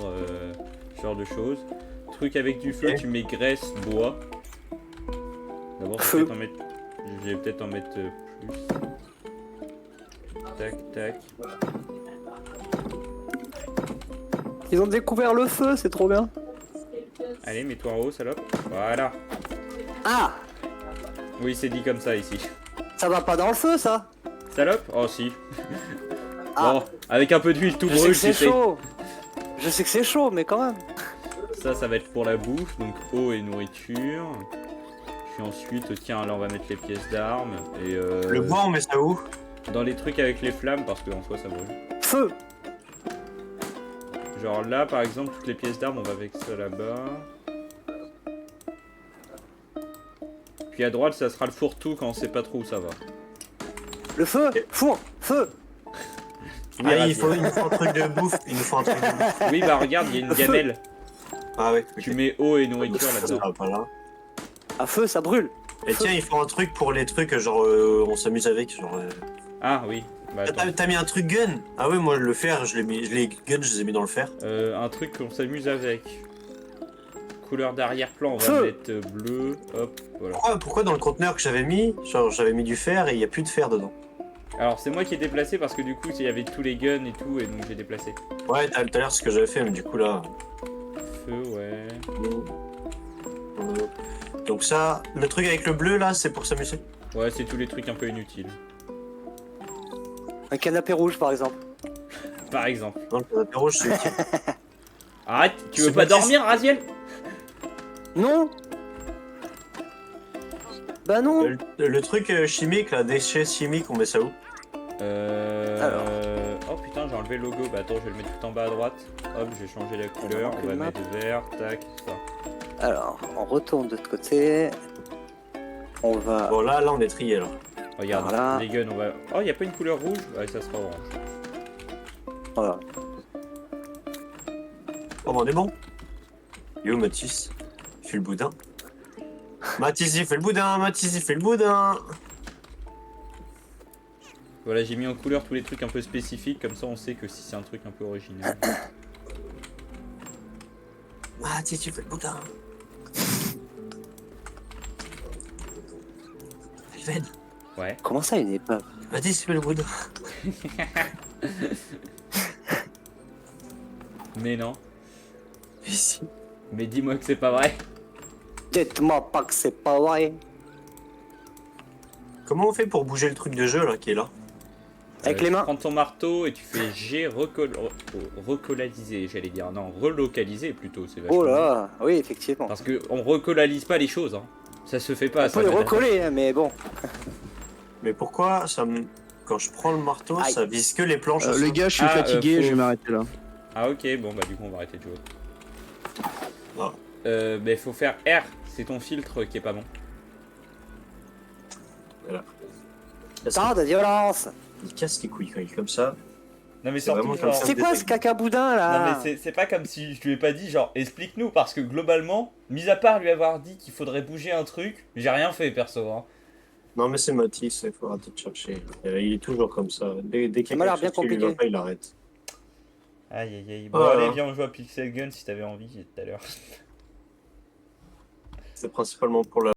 [SPEAKER 3] ce genre de choses. Truc avec du feu,
[SPEAKER 2] Ok.
[SPEAKER 3] tu mets graisse, bois. D'abord,
[SPEAKER 1] Feu.
[SPEAKER 3] je vais peut-être en mettre plus. Tac, tac.
[SPEAKER 1] ils ont découvert le feu, c'est trop bien.
[SPEAKER 3] Allez, mets-toi en haut, salope. Voilà.
[SPEAKER 1] Ah,
[SPEAKER 3] Oui, c'est dit comme ça ici.
[SPEAKER 1] ça va pas dans le feu ça.
[SPEAKER 3] Salope? Oh si.
[SPEAKER 1] Ah,
[SPEAKER 3] Bon, avec un peu d'huile tout
[SPEAKER 1] je sais
[SPEAKER 3] brûle,
[SPEAKER 1] que c'est
[SPEAKER 3] tu sais.
[SPEAKER 1] chaud. Je sais que c'est chaud, mais quand même.
[SPEAKER 3] Ça va être pour la bouffe, donc eau et nourriture. Puis ensuite, tiens, là on va mettre les pièces d'armes. Et
[SPEAKER 2] Le bois on met ça où?
[SPEAKER 3] dans les trucs avec les flammes, parce qu'en soi ça brûle.
[SPEAKER 1] Feu.
[SPEAKER 3] Genre là par exemple, toutes les pièces d'armes, on va avec ça là-bas. Puis à droite, ça sera le fourre-tout quand on sait pas trop où ça va.
[SPEAKER 1] Le feu. Four. Feu.
[SPEAKER 3] Oui,
[SPEAKER 2] Ah,
[SPEAKER 3] Raziel.
[SPEAKER 2] il nous faut un truc de bouffe. Il nous faut un truc de bouffe.
[SPEAKER 3] Oui, bah regarde, il y a une
[SPEAKER 1] Le feu.
[SPEAKER 3] gamelle.
[SPEAKER 2] Ah ouais, ok.
[SPEAKER 3] Tu mets eau et nourriture
[SPEAKER 2] Ça
[SPEAKER 3] là-dedans.
[SPEAKER 2] va pas là.
[SPEAKER 1] À feu, ça brûle.
[SPEAKER 2] Et tiens, il faut un truc pour les trucs, genre on s'amuse avec. Genre,
[SPEAKER 3] Ah oui. Bah, attends.
[SPEAKER 2] T'as mis un truc gun? Ah ouais, moi le fer, les guns, je les ai mis dans le fer.
[SPEAKER 3] Un truc qu'on s'amuse avec. Couleur d'arrière-plan, on va
[SPEAKER 1] Feu.
[SPEAKER 3] mettre bleu. Hop, voilà.
[SPEAKER 2] Pourquoi dans le conteneur que j'avais mis, genre j'avais mis du fer et il y a plus de fer dedans?
[SPEAKER 3] Alors c'est moi qui ai déplacé parce que du coup il y avait tous les guns et tout et donc j'ai déplacé.
[SPEAKER 2] Ouais, tout à l'heure ce que j'avais fait, mais du coup là.
[SPEAKER 3] Feu, ouais.
[SPEAKER 2] Donc ça, le truc avec le bleu là, c'est pour s'amuser.
[SPEAKER 3] Ouais, c'est tous les trucs un peu inutiles.
[SPEAKER 1] Un canapé rouge par exemple.
[SPEAKER 3] Par exemple.
[SPEAKER 2] Non, le canapé rouge c'est utile.
[SPEAKER 3] Arrête, tu veux
[SPEAKER 2] C'est
[SPEAKER 3] pas
[SPEAKER 2] bon,
[SPEAKER 3] dormir, Raziel?
[SPEAKER 1] Non. Bah non.
[SPEAKER 2] Le truc chimique là, déchets chimiques, on met ça où?
[SPEAKER 3] Euh...
[SPEAKER 1] Alors.
[SPEAKER 3] Oh putain, j'ai enlevé le logo. Bah attends, je vais le mettre tout en bas à droite. Hop, j'ai changé la couleur.
[SPEAKER 1] manque
[SPEAKER 3] On va
[SPEAKER 1] une map.
[SPEAKER 3] mettre vert, tac, ça.
[SPEAKER 1] Alors, on retourne de l'autre côté. On va...
[SPEAKER 2] Bon, là, on est trié, là.
[SPEAKER 3] Regarde,
[SPEAKER 1] Voilà.
[SPEAKER 3] les guns, on va... Oh, y a pas une couleur rouge? Ouais, ça sera orange.
[SPEAKER 1] Voilà.
[SPEAKER 2] Oh, on est bon. Yo, Mathis. Il fait le boudin. Mathis, il fait le boudin. Mathis, il fait le boudin.
[SPEAKER 3] Voilà, j'ai mis en couleur tous les trucs un peu spécifiques, comme ça on sait que si c'est un truc un peu original.
[SPEAKER 2] Mathis, tu fais le boudin. Elven.
[SPEAKER 3] Ouais.
[SPEAKER 1] Comment ça, une épave?
[SPEAKER 2] Mathis, il fait le boudin.
[SPEAKER 3] Mais non.
[SPEAKER 2] Ici.
[SPEAKER 3] Mais dis-moi que c'est pas vrai.
[SPEAKER 1] Dites-moi pas que c'est pas vrai.
[SPEAKER 2] Comment on fait pour bouger le truc de jeu, là, qui est là?
[SPEAKER 1] Avec les
[SPEAKER 3] Tu
[SPEAKER 1] mains.
[SPEAKER 3] prends ton marteau et tu fais G recolaliser, j'allais dire. Non, relocaliser plutôt, c'est vachement
[SPEAKER 1] Oh
[SPEAKER 3] mieux.
[SPEAKER 1] là, oui, effectivement.
[SPEAKER 3] Parce que on recolalise pas les choses, hein. Ça se fait pas,
[SPEAKER 1] On
[SPEAKER 3] ça.
[SPEAKER 1] peut les
[SPEAKER 3] mais-
[SPEAKER 1] recoller, hein, mais bon.
[SPEAKER 2] Mais pourquoi ça me... Quand je prends le marteau,
[SPEAKER 1] Aïe.
[SPEAKER 2] ça vise que les planches.
[SPEAKER 4] Les gars, je suis fatigué,
[SPEAKER 3] faut-
[SPEAKER 4] je vais m'arrêter là.
[SPEAKER 3] Ah ok, bon bah du coup on va arrêter de jouer.
[SPEAKER 2] Ah.
[SPEAKER 3] Mais faut faire R, c'est ton filtre qui est pas bon.
[SPEAKER 1] Tant de violence.
[SPEAKER 2] Il casse les couilles quand il est comme ça.
[SPEAKER 3] Non mais
[SPEAKER 2] C'est
[SPEAKER 3] surtout
[SPEAKER 2] vraiment comme
[SPEAKER 3] genre...
[SPEAKER 2] ça.
[SPEAKER 1] C'est quoi ce caca boudin là?
[SPEAKER 3] Non mais c'est pas comme si je lui ai pas dit genre explique-nous parce que globalement, mis à part lui avoir dit qu'il faudrait bouger un truc, j'ai rien fait perso hein.
[SPEAKER 2] Non, mais c'est Mathis, il faut arrêter de chercher. Il est toujours comme ça. Dès qu'il y
[SPEAKER 1] Ça m'a
[SPEAKER 2] a
[SPEAKER 1] l'air
[SPEAKER 2] quelque
[SPEAKER 1] bien
[SPEAKER 2] chose qui lui va
[SPEAKER 1] compliqué.
[SPEAKER 2] pas, il arrête.
[SPEAKER 3] Aïe aïe aïe. Bon
[SPEAKER 2] Oh là
[SPEAKER 3] allez
[SPEAKER 2] là.
[SPEAKER 3] viens on joue à Pixel Gun si t'avais envie tout à l'heure.
[SPEAKER 2] C'est principalement pour la